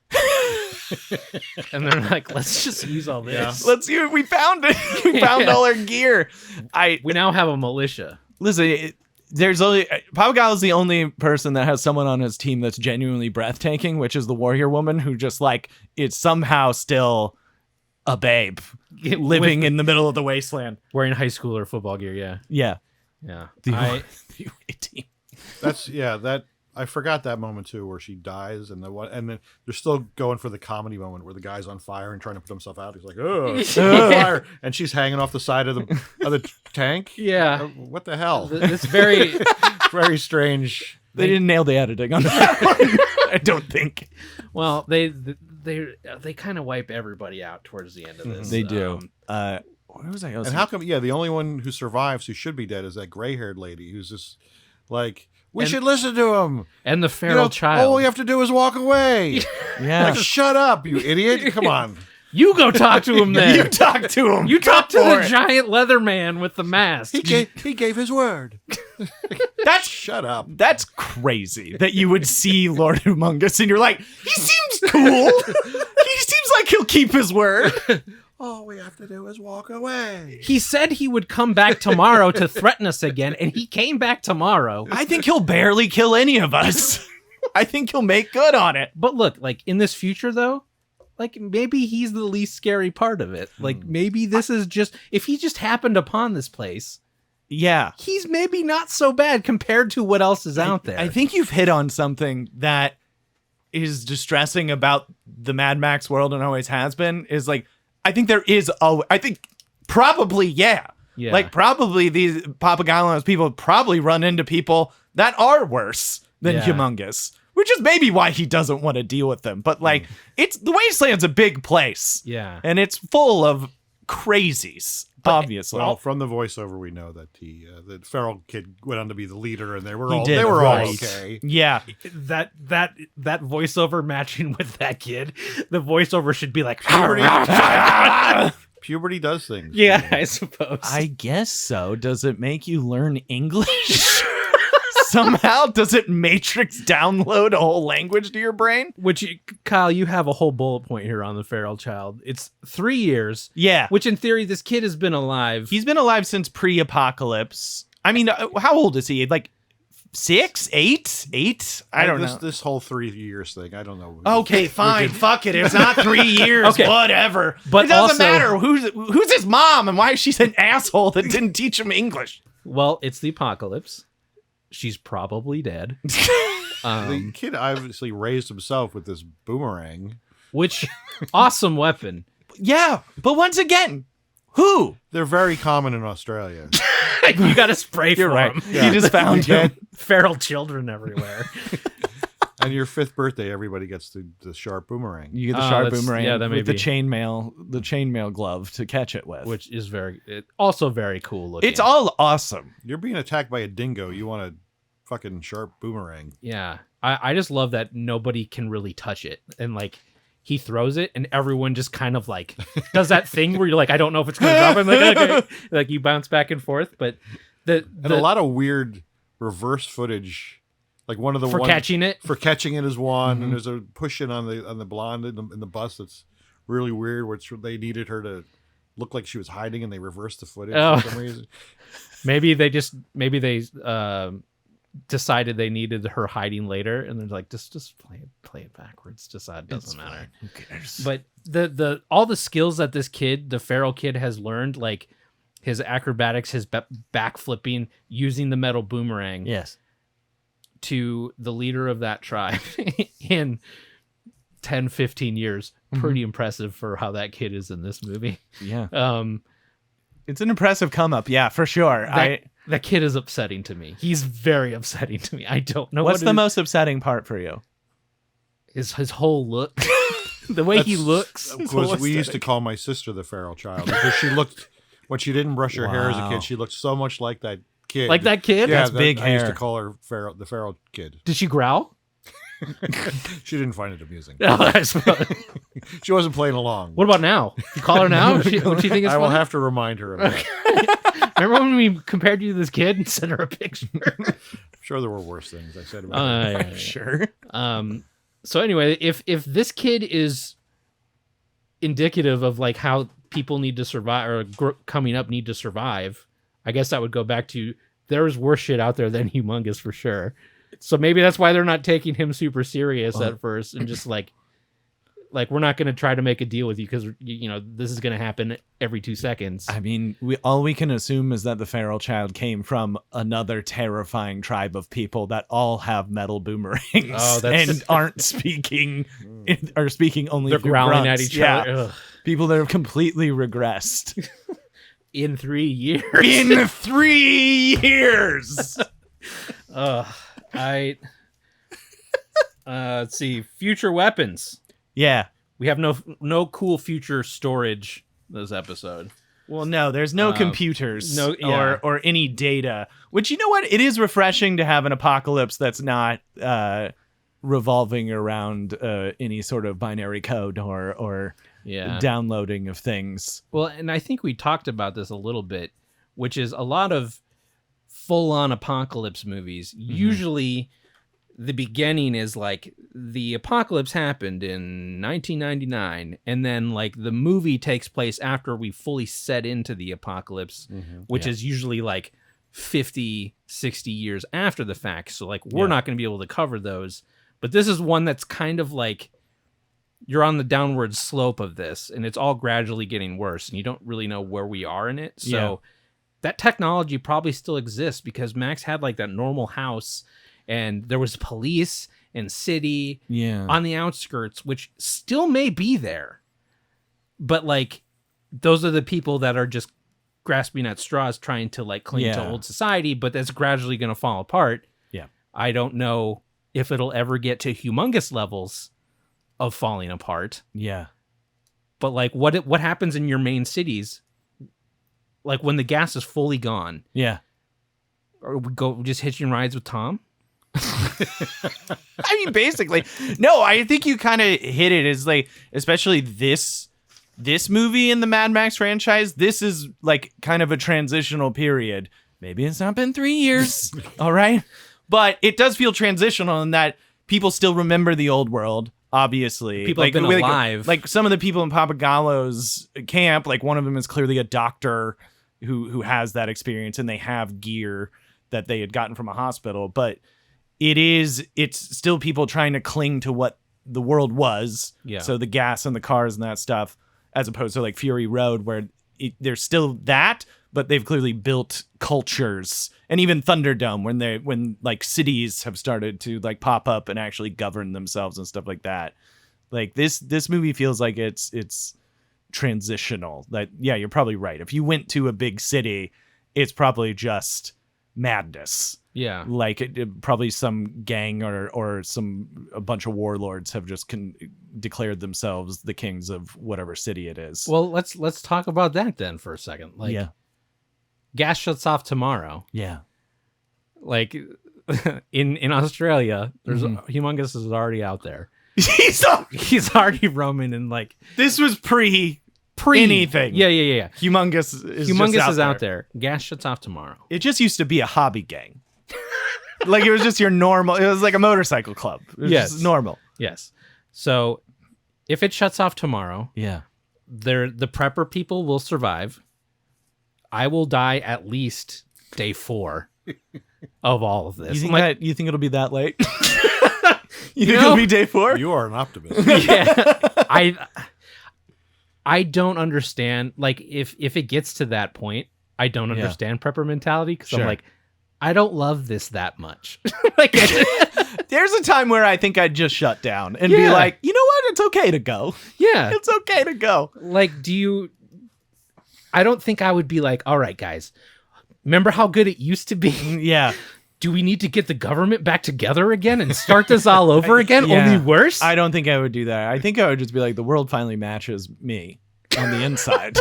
S2: And they're like, let's just use all this.
S3: Let's see. We found it. We found all our gear.
S2: We now have a militia.
S3: Listen, there's only Papagala's the only person that has someone on his team that's genuinely breathtaking, which is the warrior woman who just like is somehow still a babe living in the middle of the wasteland,
S2: Wearing high schooler football gear, yeah.
S3: Yeah,
S2: Yeah.
S3: the
S2: I-
S3: away team.
S4: That's that. I forgot that moment too, where she dies, and then they're still going for the comedy moment where the guy's on fire and trying to put himself out. He's like, "Oh, fire!" and she's hanging off the side of the tank.
S2: Yeah.
S4: What the hell?
S2: It's very
S4: Very strange.
S3: They didn't nail the editing on that one. I don't think
S2: well, they kind of wipe everybody out towards the end of this.
S3: they do. What was I?
S4: And how come? Yeah, the only one who survives, who should be dead, is that gray-haired lady who's just like, we should listen to him.
S2: And the feral child.
S4: All we have to do is walk away.
S3: Yeah.
S4: Like, shut up, you idiot! Come on.
S2: You go talk to him then.
S3: You talk to him.
S2: You talk to
S3: Go for
S2: the
S3: it.
S2: giant leather man with the mask.
S4: He gave his word.
S3: That's
S4: Shut up.
S3: That's crazy that you would see Lord Humongous and you're like, he seems cool. He seems like he'll keep his word.
S4: All we have to do is walk away.
S2: He said he would come back tomorrow to threaten us again, and he came back tomorrow.
S3: I think he'll barely kill any of us. I think he'll make good on it.
S2: But look, like in this future though, like maybe he's the least scary part of it. Like maybe this is just, if he just happened upon this place,
S3: Yeah.
S2: he's maybe not so bad compared to what else is out there.
S3: I think you've hit on something that is distressing about the Mad Max world and always has been, is like, I think there is I think probably, yeah.
S2: Yeah.
S3: Like probably these Papagala's people probably run into people that are worse than
S2: Yeah.
S3: Humongous, which is maybe why he doesn't want to deal with them. But like, it's the Wasteland's a big place.
S2: Yeah.
S3: And it's full of crazies, obviously.
S4: Well, from the voiceover, we know that the feral kid went on to be the leader, and they were
S3: He
S4: all
S3: did,
S4: they were all
S3: right.
S4: okay.
S3: Yeah.
S2: that voiceover matching with that kid, the voiceover should be like,
S4: Puberty does things.
S2: yeah, I suppose.
S3: I guess so. Does it make you learn English? Somehow? Does it matrix download a whole language to your brain?
S2: Kyle, you have a whole bullet point here on the feral child. It's 3 years.
S3: Yeah.
S2: Which in theory, this kid has been alive.
S3: He's been alive since pre-apocalypse. I mean, how old is he? Like 6, 8, 8? I don't know.
S4: This whole 3 years thing. I don't know.
S3: Okay, fine. Fuck it. It's not 3 years.
S2: Okay.
S3: Whatever.
S2: But
S3: it doesn't
S2: also-
S3: matter. Who's his mom and why is she an asshole that didn't teach him English?
S2: Well, it's the apocalypse. She's probably dead.
S4: The kid obviously raised himself with this boomerang.
S2: Which, awesome weapon.
S3: Yeah, but once again, who?
S4: They're very common in Australia.
S2: You got to spray
S3: You're
S2: for
S3: right.
S2: him.
S3: You just found him.
S2: Feral children everywhere.
S4: And your 5th birthday, everybody gets the sharp boomerang.
S3: You get the
S2: Oh,
S3: sharp
S2: that's-
S3: boomerang
S2: yeah, that may
S3: with the
S2: be.
S3: chainmail glove to catch it with.
S2: Which is also very cool looking.
S3: It's all awesome.
S4: You're being attacked by a dingo. You want a fucking sharp boomerang.
S2: Yeah. I just love that nobody can really touch it. And like, he throws it and everyone just kind of like does that thing where you're like, I don't know if it's going to drop. I'm like, okay. Like you bounce back and forth. But
S4: And a lot of weird reverse footage. Like one of the
S2: for
S4: one-
S2: catching it.
S4: For catching it is one, and there's a push-in on the blonde in the bus that's really weird, where they needed her to look like she was hiding, and they reversed the footage
S2: Oh.
S4: for some reason.
S2: Maybe they decided they needed her hiding later, and they're like, just play it backwards. Decide doesn't matter.
S3: Who cares?
S2: But the all the skills that this kid, the feral kid, has learned, like his acrobatics, his backflipping, using the metal boomerang,
S3: Yes.
S2: to the leader of that tribe in 10, 15 years. Pretty impressive for how that kid is in this movie.
S3: Yeah.
S2: Um,
S3: It's an impressive come up. Yeah, for sure.
S2: that kid is upsetting to me. He's very upsetting to me. I don't know
S3: What's
S2: what
S3: the
S2: it
S3: most upsetting part for you?
S2: is. His whole look, the way he looks.
S4: Of course, we used to call my sister the feral child because she looked, when she didn't brush her hair as a
S3: Wow.
S4: kid, she looked so much like that kid.
S2: Like that kid?
S4: Yeah,
S3: That's big
S4: I used
S3: hair.
S4: to call her the feral kid.
S2: Did she growl?
S4: She didn't find it amusing.
S2: No, I suppose.
S4: She wasn't playing along.
S2: What about now? You call her now? Would she think it's
S4: I will
S2: funny?
S4: have to remind her of that.
S2: Remember when we compared you to this kid and sent her a picture?
S4: I'm sure there were worse things I said about her.
S2: Yeah.
S3: Sure.
S2: So anyway, if this kid is indicative of like how people need to survive or coming up need to survive, I guess that would go back to there's worse shit out there than Humongous for sure. So maybe that's why they're not taking him super serious at first and just like we're not going to try to make a deal with you because you know this is going to happen every 2 seconds.
S3: I mean, all we can assume is that the feral child came from another terrifying tribe of people that all have metal boomerangs and aren't speaking or speaking only
S2: they're
S3: through
S2: growling
S3: grunts.
S2: at each other. Ugh.
S3: People that have completely regressed.
S2: In 3 years.
S3: In 3 years.
S2: Let's see. Future weapons.
S3: Yeah.
S2: We have no cool future storage this episode.
S3: Well, no, there's no computers
S2: yeah.
S3: or any data, which, you know what? It is refreshing to have an apocalypse that's not revolving around any sort of binary code or downloading of things.
S2: Well, and I think we talked about this a little bit, which is a lot of full-on apocalypse movies. Mm-hmm. Usually the beginning is like the apocalypse happened in 1999, and then like the movie takes place after we fully set into the apocalypse, which is usually like 50, 60 years after the fact. So like we're not going to be able to cover those. But this is one that's kind of like you're on the downward slope of this, and it's all gradually getting worse, and you don't really know where we are in it. So that technology probably still exists because Max had like that normal house, and there was police and city on the outskirts, which still may be there. But like those are the people that are just grasping at straws trying to like cling to old society, but that's gradually going to fall apart. Yeah. I don't know if it'll ever get to humongous levels of falling apart. Yeah. But like what happens in your main cities? Like when the gas is fully gone. Yeah. Or we go just hitching rides with Tom?
S3: I mean, basically. No, I think you kind of hit it as like, especially this movie in the Mad Max franchise, this is like kind of a transitional period. Maybe it's not been 3 years. All right. But it does feel transitional in that people still remember the old world. Obviously,
S2: people have been alive.
S3: Like some of the people in Papagallo's camp, like one of them is clearly a doctor who has that experience, and they have gear that they had gotten from a hospital. But it's still people trying to cling to what the world was. Yeah. So the gas and the cars and that stuff, as opposed to like Fury Road, where there's still that, but they've clearly built cultures. And even Thunderdome, when like cities have started to like pop up and actually govern themselves and stuff like that. Like this movie feels like it's transitional. That you're probably right. If you went to a big city, it's probably just madness. Yeah, like probably some gang or a bunch of warlords have just declared themselves the kings of whatever city it is.
S2: Well, let's talk about that then for a second. Like, gas shuts off tomorrow. Yeah, like in Australia, there's Humongous is already out there. He's already roaming, and like
S3: this was pre anything.
S2: Yeah.
S3: Humongous is
S2: out there. Gas shuts off tomorrow.
S3: It just used to be a hobby gang. Like it was just your normal. It was like a motorcycle club. It was just normal.
S2: Yes. So if it shuts off tomorrow, the prepper people will survive. I will die at least day 4 of all of this.
S3: You think it'll be that late? You think it'll be day 4?
S4: You are an optimist.
S2: I don't understand. Like if it gets to that point, I don't understand prepper mentality because I'm like, I don't love this that much. Like,
S3: there's a time where I think I'd just shut down and be like, you know what? It's okay to go.
S2: Yeah.
S3: It's okay to go.
S2: Like, I don't think I would be like, all right, guys, remember how good it used to be?
S3: Yeah.
S2: Do we need to get the government back together again and start this all over again? Only worse?
S3: I don't think I would do that. I think I would just be like, the world finally matches me on the inside.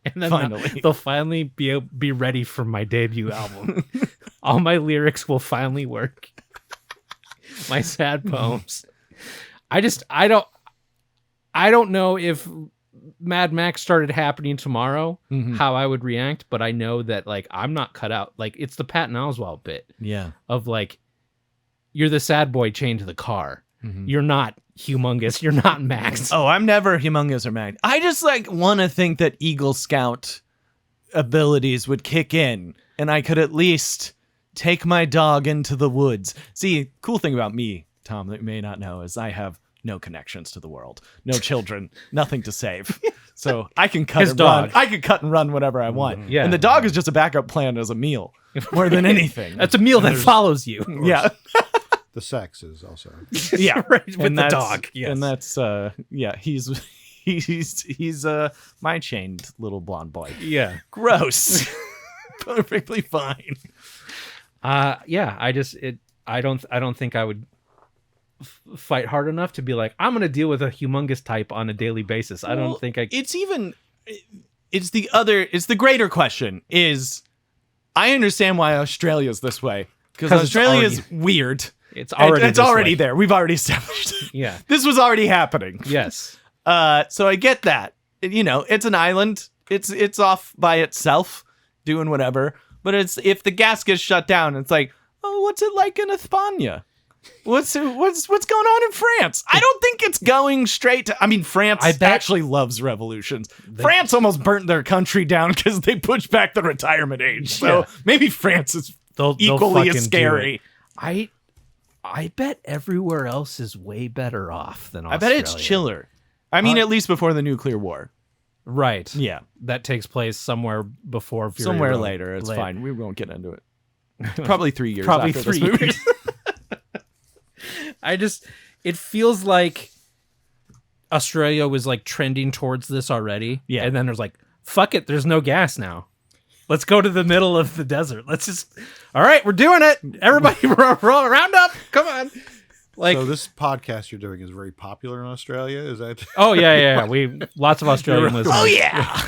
S2: And then they'll finally be ready for my debut album. All my lyrics will finally work. my sad poems. I don't know if Mad Max started happening tomorrow, how I would react, but I know that like I'm not cut out. Like it's the Patton Oswalt bit
S3: Yeah.
S2: of like you're the sad boy chained to the car. You're not humongous. You're not Max.
S3: Oh, I'm never humongous or mad. I just like want to think that Eagle Scout abilities would kick in and I could at least take my dog into the woods. See, cool thing about me, Tom, that you may not know is I have no connections to the world, no children, nothing to save. So I can cut
S2: His
S3: and run.
S2: dog.
S3: I can cut and run whenever I want.
S2: Yeah.
S3: And the dog is just a backup plan as a meal more than anything.
S2: That's a meal that follows you.
S3: Yeah.
S4: The sex is also.
S3: Yeah.
S2: Right, with
S3: And
S2: the
S3: that's-
S2: dog. Yes.
S3: And that's yeah, he's my chained little blonde boy.
S2: Yeah.
S3: Gross. Perfectly fine.
S2: Yeah, I don't think I would fight hard enough to be like, I'm going to deal with a humongous type on a daily basis. I don't think I
S3: It's the greater question is I understand why Australia's this way because
S2: 'Cause it's
S3: Australia's
S2: already-
S3: weird.
S2: it's already
S3: It's
S2: this
S3: already
S2: way.
S3: there. We've already established it.
S2: Yeah.
S3: This was already happening.
S2: Yes.
S3: So I get that. You know, it's an island. It's off by itself doing whatever. But it's if the gas gets shut down, it's like, oh, what's it like in España? What's going on in France? I don't think it's going straight to. I mean, France
S2: I bet-
S3: actually loves revolutions. France almost burnt their country down because they pushed back the retirement age. So
S2: Yeah.
S3: maybe France is
S2: They'll
S3: equally
S2: fucking
S3: as
S2: do
S3: scary.
S2: it. I bet everywhere else is way better off than
S3: I
S2: Australia.
S3: bet it's chiller. I mean, at least before the nuclear war.
S2: Right.
S3: Yeah,
S2: That takes place somewhere before Fury
S3: somewhere
S2: Road.
S3: later. It's
S2: Later.
S3: fine. We won't get into it. Probably 3 years.
S2: Probably
S3: after
S2: 3
S3: this movie.
S2: years. It feels like Australia was like trending towards this already.
S3: Yeah.
S2: And then there's like, fuck it, there's no gas now. Let's go to the middle of the desert. Let's just, all right, we're doing it. Everybody roll round up. Come on. Like,
S4: So this podcast you're doing is very popular in Australia. Is that?
S2: oh yeah. We lots of Australian listeners.
S3: Oh yeah,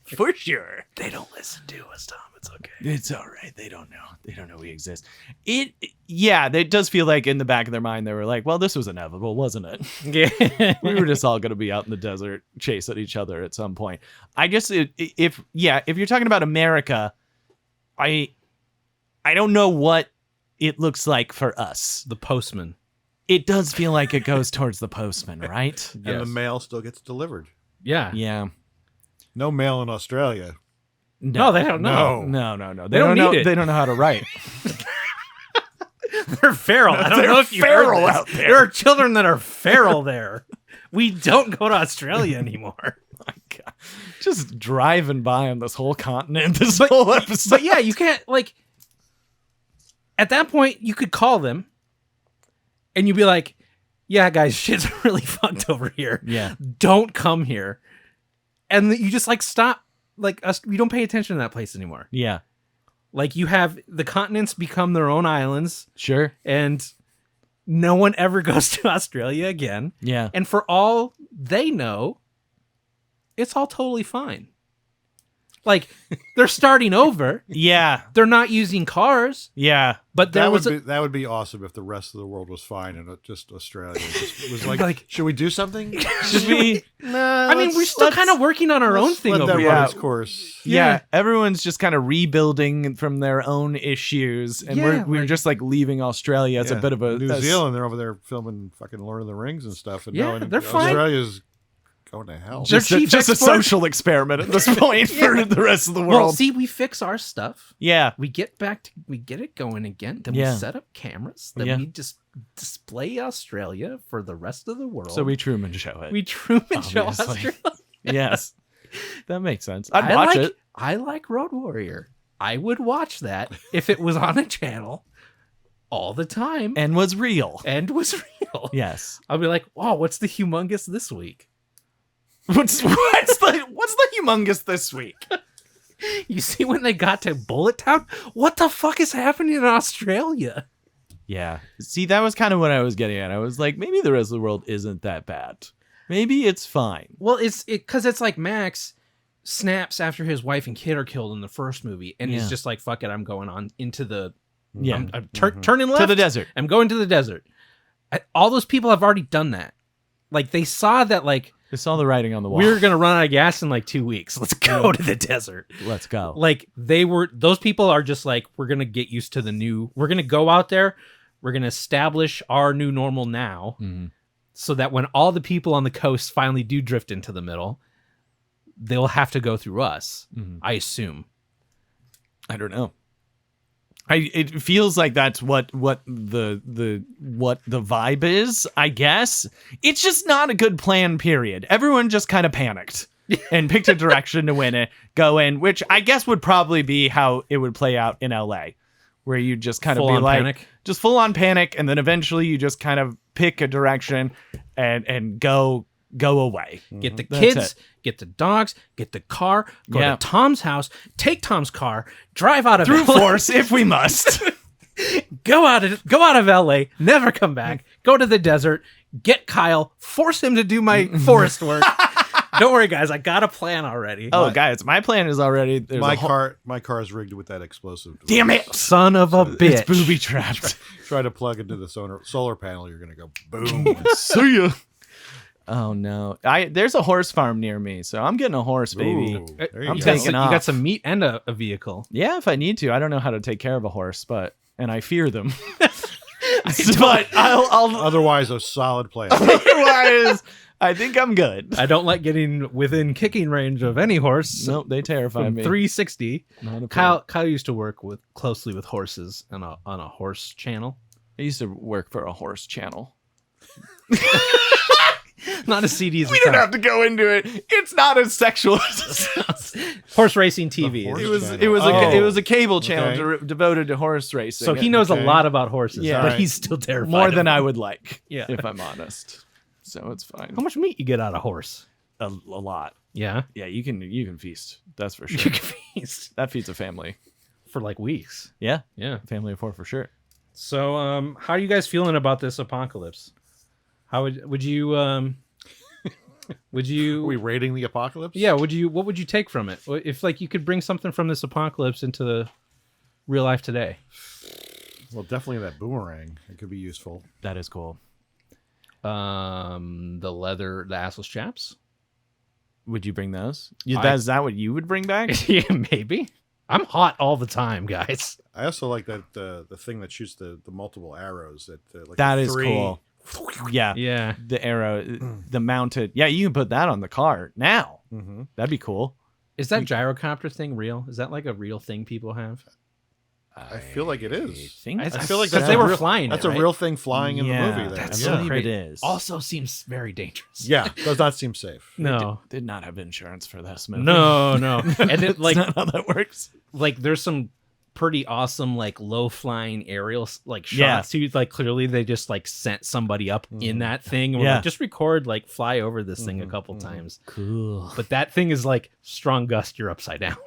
S3: for sure.
S2: They don't listen to us, Tom. It's okay.
S3: It's all right. They don't know. They don't know we exist. It does feel like in the back of their mind they were like, well, this was inevitable, wasn't it?
S2: Yeah.
S3: We were just all going to be out in the desert, chase at each other at some point. I just if you're talking about America, I don't know what it looks like for us.
S2: The postman.
S3: It does feel like it goes towards the postman, right?
S4: And the mail still gets delivered.
S2: Yeah.
S3: Yeah.
S4: No mail in Australia.
S2: No, they don't know.
S3: No.
S2: They don't
S3: know.
S2: need it.
S3: They don't know how to write.
S2: They're feral. I don't
S3: They're
S2: know if you
S3: feral
S2: heard this.
S3: out there.
S2: There are children that are feral there. We don't go to Australia anymore.
S3: My God. Just driving by on this whole continent, this whole episode.
S2: But yeah, you can't like. At that point, you could call them, and you'd be like, "Yeah, guys, shit's really fucked over here.
S3: Yeah.
S2: Don't come here." And you just like stop. Like us, we don't pay attention to that place anymore.
S3: Yeah.
S2: Like you have the continents become their own islands,
S3: Sure.
S2: and no one ever goes to Australia again.
S3: Yeah.
S2: And for all they know, it's all totally fine. Like they're starting over.
S3: Yeah.
S2: They're not using cars,
S3: Yeah.
S2: but there was
S4: That would be awesome if the rest of the world was fine and just Australia was like,
S2: Like-
S4: should we do something?
S3: Should we?
S2: I mean, we're still kind of working on our own thing
S4: Let
S2: over
S4: that
S2: here.
S4: run
S3: Yeah.
S4: its course.
S3: Yeah. Everyone's just kind of rebuilding from their own issues, and
S2: Yeah,
S3: we're just like leaving Australia as a
S4: Yeah.
S3: bit of a
S4: New Zealand. They're over there filming fucking Lord of the Rings and stuff. And
S2: Yeah,
S4: no,
S2: they're fine.
S4: Australia's going to hell.
S2: They're
S3: Just, a,
S2: chief
S3: just a
S2: export.
S3: social experiment at this point for the rest of the world.
S2: Well, see, we fix our stuff.
S3: Yeah.
S2: We get it going again. Then
S3: Yeah.
S2: we set up cameras. Then
S3: Yeah.
S2: we just display Australia for the rest of the world.
S3: So we Truman show it.
S2: we Truman show
S3: Obviously.
S2: Australia.
S3: Yes. That makes sense. I'd
S2: I
S3: watch
S2: like,
S3: it.
S2: I like Road Warrior. I would watch that if it was on a channel all the time
S3: And was real.
S2: and was real.
S3: Yes.
S2: I'll be like, "Oh, what's the humongous this week?"
S3: What's the humongous this week?
S2: You see when they got to Bullet Town? What the fuck is happening in Australia?
S3: Yeah. See, that was kind of what I was getting at. I was like, maybe the rest of the world isn't that bad. Maybe it's fine.
S2: Well, it's because it's like Max snaps after his wife and kid are killed in the first movie, and
S3: Yeah.
S2: he's just like, "Fuck it, I'm going on into the
S3: Yeah.
S2: I'm turning left
S3: To the desert.
S2: I'm going to the desert. All those people have already done that. Like they saw that like
S3: They saw the writing on the wall.
S2: we were gonna run out of gas in like 2 weeks. Let's go to the desert.
S3: Let's go.
S2: Like those people are just like, we're gonna get used to the new. We're gonna go out there. We're gonna establish our new normal now, so that when all the people on the coast finally do drift into the middle, they'll have to go through us. I assume.
S3: I don't know. It feels like that's what the vibe is, I guess. It's just not a good plan, period. Everyone just kind of panicked and picked a direction to go in, which I guess would probably be how it would play out in LA, where you just kind of
S2: Full
S3: be
S2: on
S3: like
S2: panic?
S3: just full on panic, and then eventually you just kind of pick a direction and go away.
S2: Get the
S3: That's
S2: kids,
S3: it.
S2: get the dogs, get the car, go
S3: Yeah.
S2: to Tom's house, take Tom's car, drive out of
S3: Through
S2: LA,
S3: force if we must.
S2: go out of LA, never come back, go to the desert, get Kyle, force him to do my forest work. Don't worry, guys, I got a plan already.
S3: Oh, guys, my plan is already there's
S4: My
S3: a whole-
S4: car is rigged with that explosive.
S3: Damn it!
S2: Son of a bitch.
S3: It's booby trapped.
S4: Try to plug into the solar panel, you're gonna go boom.
S3: See ya. Oh no! There's a horse farm near me, so I'm getting a horse, baby.
S4: Ooh, there you
S3: I'm
S2: You
S4: go.
S2: got,
S3: taking
S2: you
S3: off.
S2: got some meat and a vehicle.
S3: Yeah, if I need to. I don't know how to take care of a horse, and I fear them. But I'll
S4: Otherwise, a solid plan.
S3: otherwise, I think I'm good.
S2: I don't like getting within kicking range of any horse.
S3: Nope, they terrify
S2: From
S3: me.
S2: 360.
S3: Not a fan.
S2: Kyle used to work closely with horses on a horse channel.
S3: I used to work for a horse channel.
S2: Not a CD's.
S3: We don't have to go into it. It's not as sexual.
S2: Horse racing TV.
S4: horse
S3: It was
S4: channel.
S3: it was
S4: Oh.
S3: it was a cable channel
S4: Okay.
S3: devoted to horse racing.
S2: So he knows
S4: Okay.
S2: a lot about horses,
S3: Yeah.
S2: but
S4: Right.
S2: he's still terrified.
S3: more
S2: of
S3: than
S2: them.
S3: I would like.
S2: Yeah.
S3: if I'm honest. So it's fine.
S2: How much meat you get out of horse?
S3: A lot.
S2: Yeah,
S3: Yeah, you can feast. That's for
S2: you
S3: sure.
S2: can feast
S3: That feeds a family.
S2: for like weeks.
S3: Yeah,
S2: Yeah.
S3: family of four for sure.
S2: So, how are you guys feeling about this apocalypse? How would you would
S4: Are
S2: you
S4: we raiding the apocalypse?
S2: yeah what would you take from it if like you could bring something from this apocalypse into the real life today?
S4: Well, definitely that boomerang. It could be useful.
S3: That is cool.
S2: The assless chaps.
S3: Would you bring those?
S2: I-
S3: Is that what you would bring back?
S2: Yeah, maybe. I'm hot all the time, guys.
S4: I also like that the thing that shoots the multiple arrows. Like
S3: That
S4: the
S3: is
S4: three-
S3: cool. Yeah.
S2: Yeah.
S3: The arrow, the mounted. Yeah, you can put that on the car now.
S4: Mhm.
S3: That'd be cool.
S2: Is that gyrocopter thing real? Is that like a real thing people have?
S4: I feel like it is.
S3: think
S4: I feel like
S2: because
S4: that's
S2: they
S4: a
S2: were
S4: real-
S2: flying.
S4: That's
S2: it,
S4: a
S2: right?
S4: real thing flying in the movie. Then.
S2: That's
S3: I
S2: so
S3: believe
S2: crazy.
S3: it is.
S2: Also seems very dangerous.
S4: Yeah, does not seem safe.
S2: No.
S3: Did not have insurance for this movie.
S2: No, no. And it,
S3: That's
S2: like
S3: not how that works.
S2: there's some pretty awesome like low flying aerial like
S3: Yeah.
S2: shots too. Like clearly they just like sent somebody up in that thing and were
S3: Yeah.
S2: like, just record like fly over this thing a couple times.
S3: Cool.
S2: But that thing is like strong gust, you're upside down.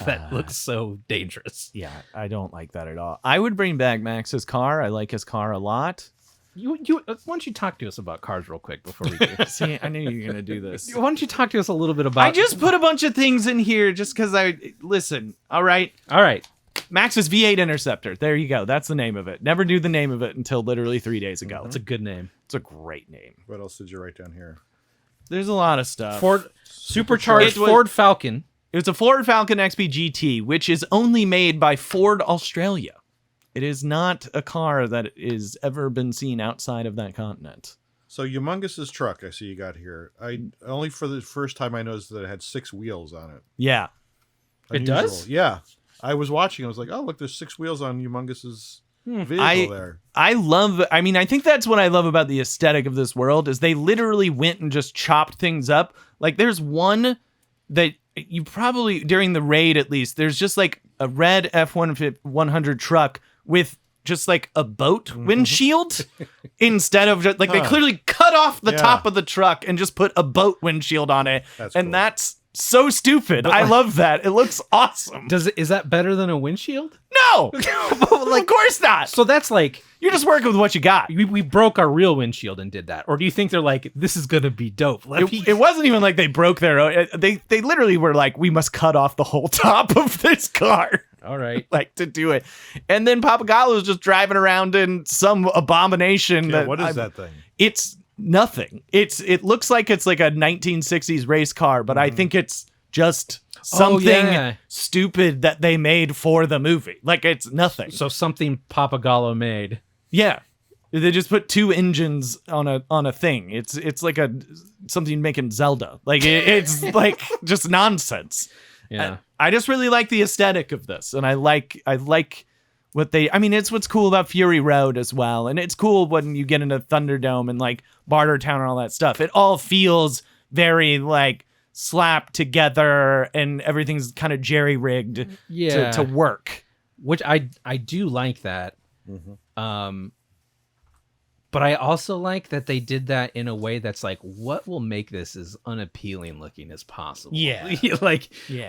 S2: That looks so dangerous.
S3: Yeah, I don't like that at all. I would bring back Max's car. I like his car a lot.
S2: You why don't you talk to us about cars real quick before we do?
S3: See, I knew you were gonna do this.
S2: Why don't you talk to us a little bit about
S3: I just put a bunch of things in here just because listen. All right,
S2: all right.
S3: Max's V8 Interceptor. There you go. That's the name of it. Never knew the name of it until literally 3 days ago.
S2: That's a good name.
S3: It's a great name.
S4: What else did you write down here?
S3: There's a lot of stuff.
S2: Ford supercharged
S3: It was-
S2: Ford Falcon.
S3: It's a Ford Falcon XP GT, which is only made by Ford Australia. It is not a car that is ever been seen outside of that continent.
S4: So Humongous's truck, I see you got here. I only for the first time I noticed that it had 6 wheels on it.
S3: Yeah.
S2: It does?
S4: Yeah. I was watching. I was like, oh, look, there's 6 wheels on Humongous's vehicle there.
S3: I think that's what I love about the aesthetic of this world is they literally went and just chopped things up. Like there's one that you probably, during the raid at least, there's just like a red F-100 truck with just like a boat windshield instead of just like they clearly cut off the
S4: Yeah.
S3: top of the truck and just put a boat windshield on it.
S4: That's
S3: and
S4: cool.
S3: that's so stupid. I love that. It looks awesome.
S2: Is that better than a windshield?
S3: No, of course not.
S2: So that's like
S3: You're just working with what you got.
S2: we broke our real windshield and did that, or do you think they're like, this is gonna be dope?
S3: It wasn't even like they broke their own. They literally were like, we must cut off the whole top of this car.
S2: All right.
S3: Like to do it. And then Papagallo's just driving around in some abomination.
S4: Yeah, what is that thing?
S3: It's nothing. It looks like it's like a 1960s race car, but I think it's just something stupid that they made for the movie. Like it's nothing.
S2: So something Papagallo made.
S3: Yeah. They just put 2 engines on a thing. It's like something making Zelda. Like it's like just nonsense.
S2: Yeah.
S3: I just really like the aesthetic of this, and I like what it's what's cool about Fury Road as well, and it's cool when you get into Thunderdome and like Bartertown and all that stuff. It all feels very like slapped together, and everything's kind of jerry-rigged to work.
S2: Which I do like that. But I also like that they did that in a way that's like, what will make this as unappealing looking as possible?
S3: Yeah.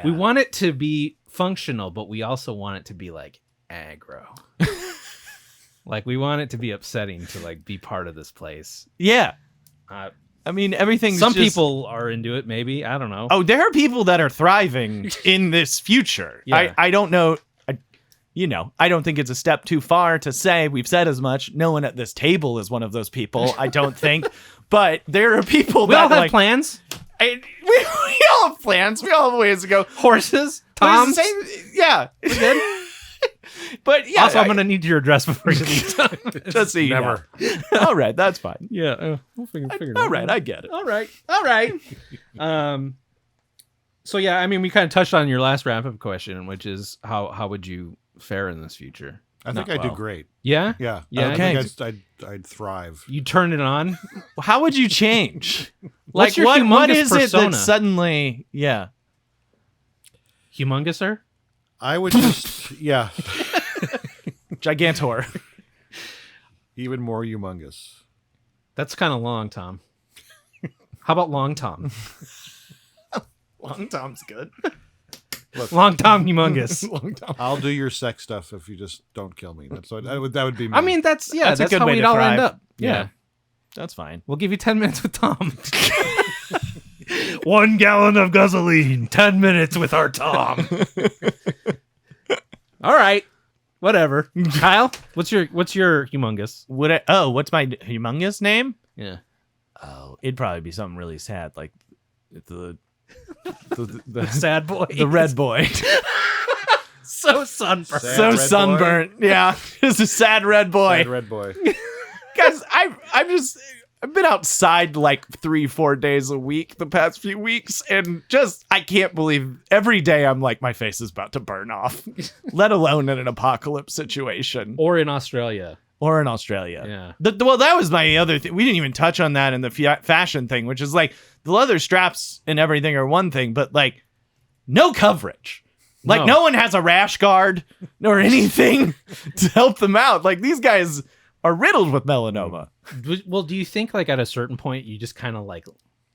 S2: We want it to be functional, but we also want it to be like aggro. Like we want it to be upsetting to like be part of this place.
S3: Yeah. Everything.
S2: Some people are into it, maybe. I don't know.
S3: Oh, there are people that are thriving in this future.
S2: Yeah.
S3: I don't know. I don't think it's a step too far to say. We've said as much. No one at this table is one of those people, I don't think. But there are people
S2: we
S3: that
S2: all have
S3: like,
S2: plans.
S3: we all have plans. We all have ways to go.
S2: Horses,
S3: But
S2: Toms.
S3: it's the same- yeah.
S2: We good?
S3: But yeah.
S2: Also, I'm going to need your address before you leave.
S3: just so you
S4: Never.
S3: know. All right. That's fine.
S2: Yeah. We'll figure it
S3: All
S2: out.
S3: right. I get it.
S2: All right. So yeah, we kind of touched on your last wrap-up question, which is how would you fare in this future?
S4: I think
S2: Not
S4: I'd do
S2: well.
S4: great.
S2: Yeah?
S4: Yeah.
S2: Yeah,
S4: I
S3: okay.
S4: think I'd thrive.
S2: You turn it on?
S3: How would you change?
S2: What's your
S3: what
S2: humongous
S3: is it
S2: persona?
S3: that suddenly, yeah.
S2: Humongouser?
S4: I would just, yeah,
S3: Gigantor.
S4: even more humongous.
S2: That's kind of long, Tom. How about Long Tom?
S3: Long Tom's good.
S2: Long Tom Humongous.
S3: Long Tom.
S4: I'll do your sex stuff if you just don't kill me. That would be me.
S2: That's
S3: That's a good
S2: how
S3: way
S2: we'd
S3: to
S2: all
S3: thrive.
S2: end up.
S3: Yeah. That's fine.
S2: We'll give you 10 minutes with Tom. 1 gallon of gasoline, 10 minutes with our Tom. All right. Whatever. Kyle, what's your humongous?
S3: What's my humongous name?
S2: Yeah.
S3: Oh, it'd probably be something really sad, like the
S2: Sad boy.
S3: the red boy.
S2: So sunburned.
S4: Sad
S3: So
S4: red
S3: sunburnt. Yeah. Just a sad red boy.
S4: Sad red boy.
S3: Guys, I've been outside like 3-4 days a week the past few weeks, and just I can't believe every day I'm like, my face is about to burn off, let alone in an apocalypse situation
S2: Or in Australia.
S3: or in Australia.
S2: Yeah.
S3: Well, that was my other thing. We didn't even touch on that in the fashion thing, which is like the leather straps and everything are one thing, but like no coverage. Like no one has a rash guard or anything to help them out. Like these guys are riddled with melanoma.
S2: Well, do you think like at a certain point you just kind of like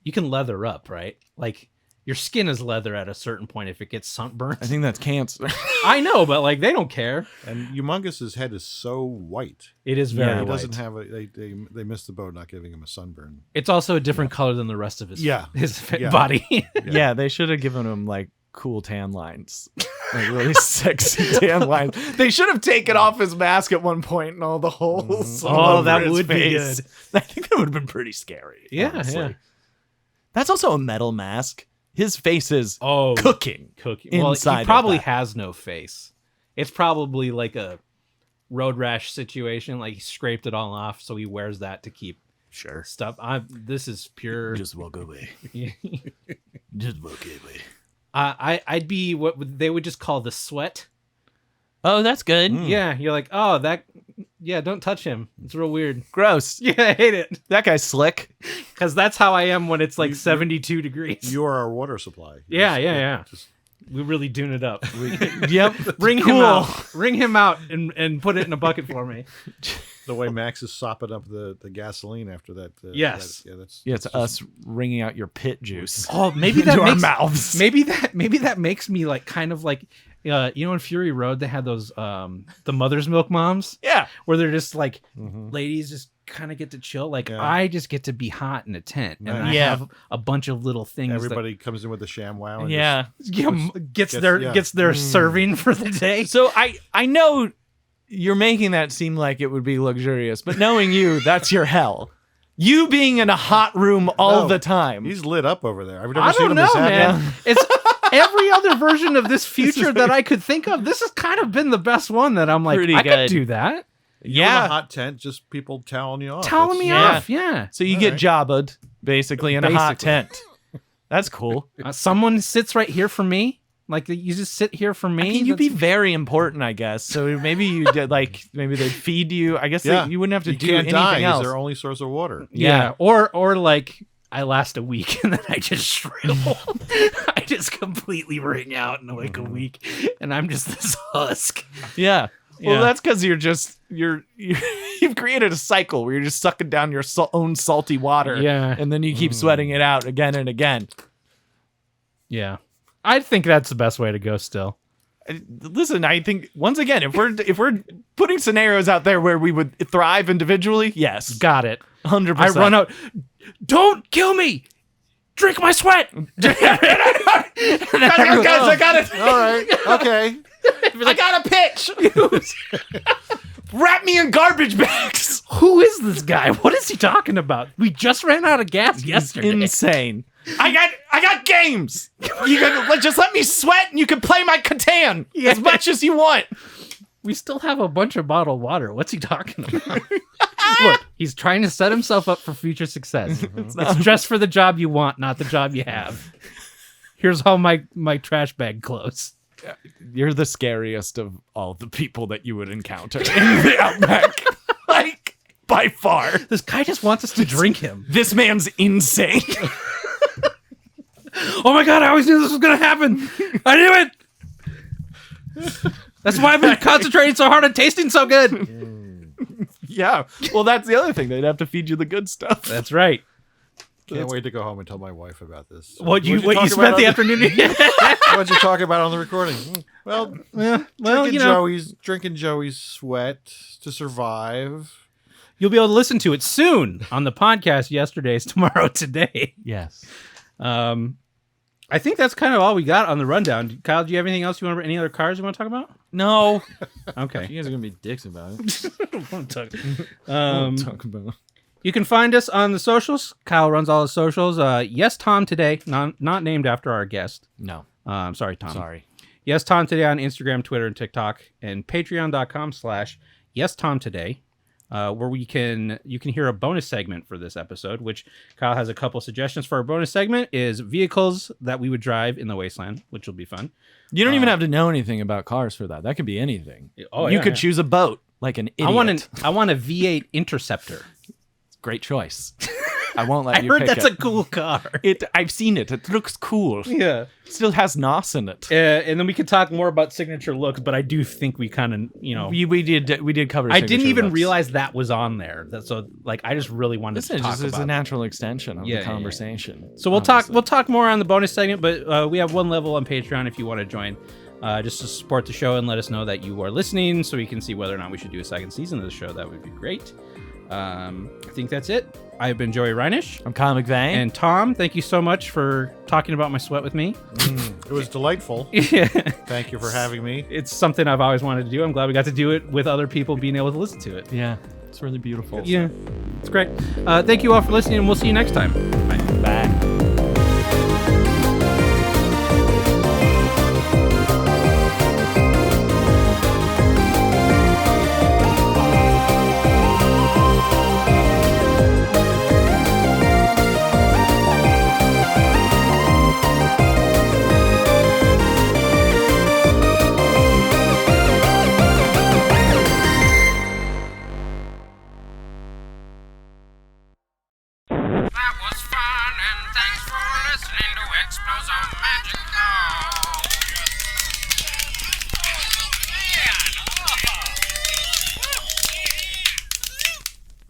S2: you can leather up, right? Like your skin is leather at a certain point if it gets sunburned.
S3: I think that's cancer.
S2: I know, but like they don't care.
S4: And Humongous's head is so white.
S2: It is very
S3: Yeah,
S4: He
S2: white.
S4: doesn't have they missed the boat not giving him a sunburn.
S2: It's also a different color than the rest of his
S4: Yeah. Yeah.
S2: body.
S3: Yeah, they should have given him like cool tan lines, like really sexy tan lines. They should have taken off his mask at one point and all the holes. all
S2: Oh,
S3: over
S2: that
S3: his
S2: would be
S3: face. I think that would have been pretty scary.
S2: Yeah,
S3: honestly.
S2: yeah.
S3: That's also a metal mask. His face is
S2: Oh,
S3: cooking.
S2: Well,
S3: inside
S2: he
S3: of
S2: probably
S3: that.
S2: has no face. It's probably like a road rash situation. Like he scraped it all off, so he wears that to keep
S3: Sure.
S2: stuff. This is pure.
S3: Just walk away. Just walk away.
S2: I'd be what they would just call the sweat.
S3: Oh, that's good.
S2: Yeah, you're like, oh, that. Yeah, don't touch him. It's real weird.
S3: Gross.
S2: Yeah, I hate it
S3: That guy's slick.
S2: because that's how I am when it's like 72 degrees.
S4: You are our water supply.
S2: Yeah.
S4: Just
S2: We really tune it up.
S3: Yep.
S2: Ring him out. Ring him out and put it in a bucket for me.
S4: The way Max is sopping up the gasoline after that.
S2: Yes.
S3: It's us wringing out your pit juice.
S2: Oh, maybe that
S3: into our
S2: makes,
S3: mouths.
S2: Maybe that makes me like kind of like in Fury Road they had those the mother's milk moms.
S3: Yeah.
S2: Where they're just like ladies just kind of get to chill. Like I just get to be hot in a tent and I have a bunch of little things.
S4: Everybody comes in with a ShamWow. And
S2: gets their serving for the day.
S3: So I know you're making that seem like it would be luxurious, but knowing you, that's your hell. You being in a hot room all the time.
S4: He's lit up over there. I've never
S2: I
S4: seen
S2: don't
S4: him
S2: know,
S4: this happy.
S2: man. It's every other version of this future that I could think of. This has kind of been the best one that I'm like,
S3: Pretty
S2: I
S3: good.
S2: could do that.
S4: You're in a hot tent, just people toweling you off.
S2: Toweling me off, yeah.
S3: So you get jobbered, basically, in a hot tent. That's cool.
S2: Someone sits right here for me. Like you just sit here for me.
S3: I mean, you'd be very important, I guess. So maybe you did maybe they'd feed you. I guess you wouldn't have to do anything else.
S4: It's their only source of water.
S2: Yeah. Or like I last a week and then I just shrivel. I just completely ring out in like a week, and I'm just this husk.
S3: Yeah. Well,
S2: Yeah.
S3: that's because you've created a cycle where you're just sucking down your own salty water.
S2: Yeah.
S3: And then you keep sweating it out again and again.
S2: Yeah. I think that's the best way to go still.
S3: Listen, I think once again, if we're putting scenarios out there where we would thrive individually, yes.
S2: Got it.
S3: 100%.
S2: I run out. Don't kill me. Drink my sweat.
S3: Guys, I got it.
S4: All right. Okay.
S3: I got a pitch. Wrap me in garbage bags.
S2: Who is this guy? What is he talking about? We just ran out of gas yesterday.
S3: Insane. I got games. Just let me sweat and you can play my Catan as much as you want.
S2: We still have a bunch of bottled water. What's he talking about? Look, he's trying to set himself up for future success. It's just for the job you want, not the job you have. Here's how my trash bag close.
S3: You're the scariest of all the people that you would encounter in the Outback. Like, by far.
S2: This guy just wants us to drink him.
S3: This man's insane.
S2: Oh my god, I always knew this was going to happen. I knew it. That's why I've been concentrating so hard on tasting so good.
S3: Yeah. Well, that's the other thing. They'd have to feed you the good stuff.
S2: That's right.
S4: Can't wait to go home and tell my wife about this.
S2: What you
S4: talk
S2: spent
S4: about
S2: the
S4: on
S2: afternoon?
S4: What'd you talk about on the recording? Well, drinking Joey's sweat to survive.
S2: You'll be able to listen to it soon on the podcast. Yesterday's Tomorrow Today.
S3: Yes.
S2: I think that's kind of all we got on the rundown. Kyle, do you have anything else you want? Any other cars you want to talk about?
S3: No.
S2: Okay.
S5: You guys are gonna be dicks about it.
S3: Talk about.
S2: You can find us on the socials. Kyle runs all the socials. Yes, Tom Today, not named after our guest.
S3: No.
S2: I'm sorry, Tom.
S3: Sorry.
S2: Yes, Tom Today on Instagram, Twitter, and TikTok, and patreon.com/Yes Tom Today, where you can hear a bonus segment for this episode, which Kyle has a couple suggestions for. Our bonus segment is vehicles that we would drive in the wasteland, which will be fun.
S3: You don't even have to know anything about cars for that. That could be anything.
S2: Oh,
S3: you
S2: yeah,
S3: could
S2: yeah.
S3: choose a boat like an idiot.
S2: I want a V8 Interceptor.
S3: Great choice. I won't let
S2: I
S3: you
S2: heard
S3: pick
S2: that's
S3: it.
S2: a cool car.
S3: I've seen it. It looks cool.
S2: Yeah.
S3: Still has NOS in it.
S2: And then we could talk more about signature looks, but I do think we kind of,
S3: We did cover.
S2: I didn't
S3: signature
S2: even
S3: looks.
S2: realize that was on there. So I just really wanted
S3: Listen,
S2: to talk
S3: it's
S2: about
S3: a
S2: it.
S3: natural extension of
S2: Yeah,
S3: the conversation.
S2: So we'll talk more on the bonus segment, but we have one level on Patreon if you want to join, just to support the show and let us know that you are listening, so we can see whether or not we should do a second season of the show. That would be great. I think that's it. I've been Joey Reinish.
S3: I'm Kyle McVeigh.
S2: And Tom, thank you so much for talking about my sweat with me.
S4: It was delightful.
S2: Yeah.
S4: Thank you for having me.
S2: It's something I've always wanted to do. I'm glad we got to do it with other people being able to listen to it.
S3: yeah, it's really beautiful.
S2: Yeah, it's great. Thank you all for listening, and we'll see you next time. Bye.
S3: Bye.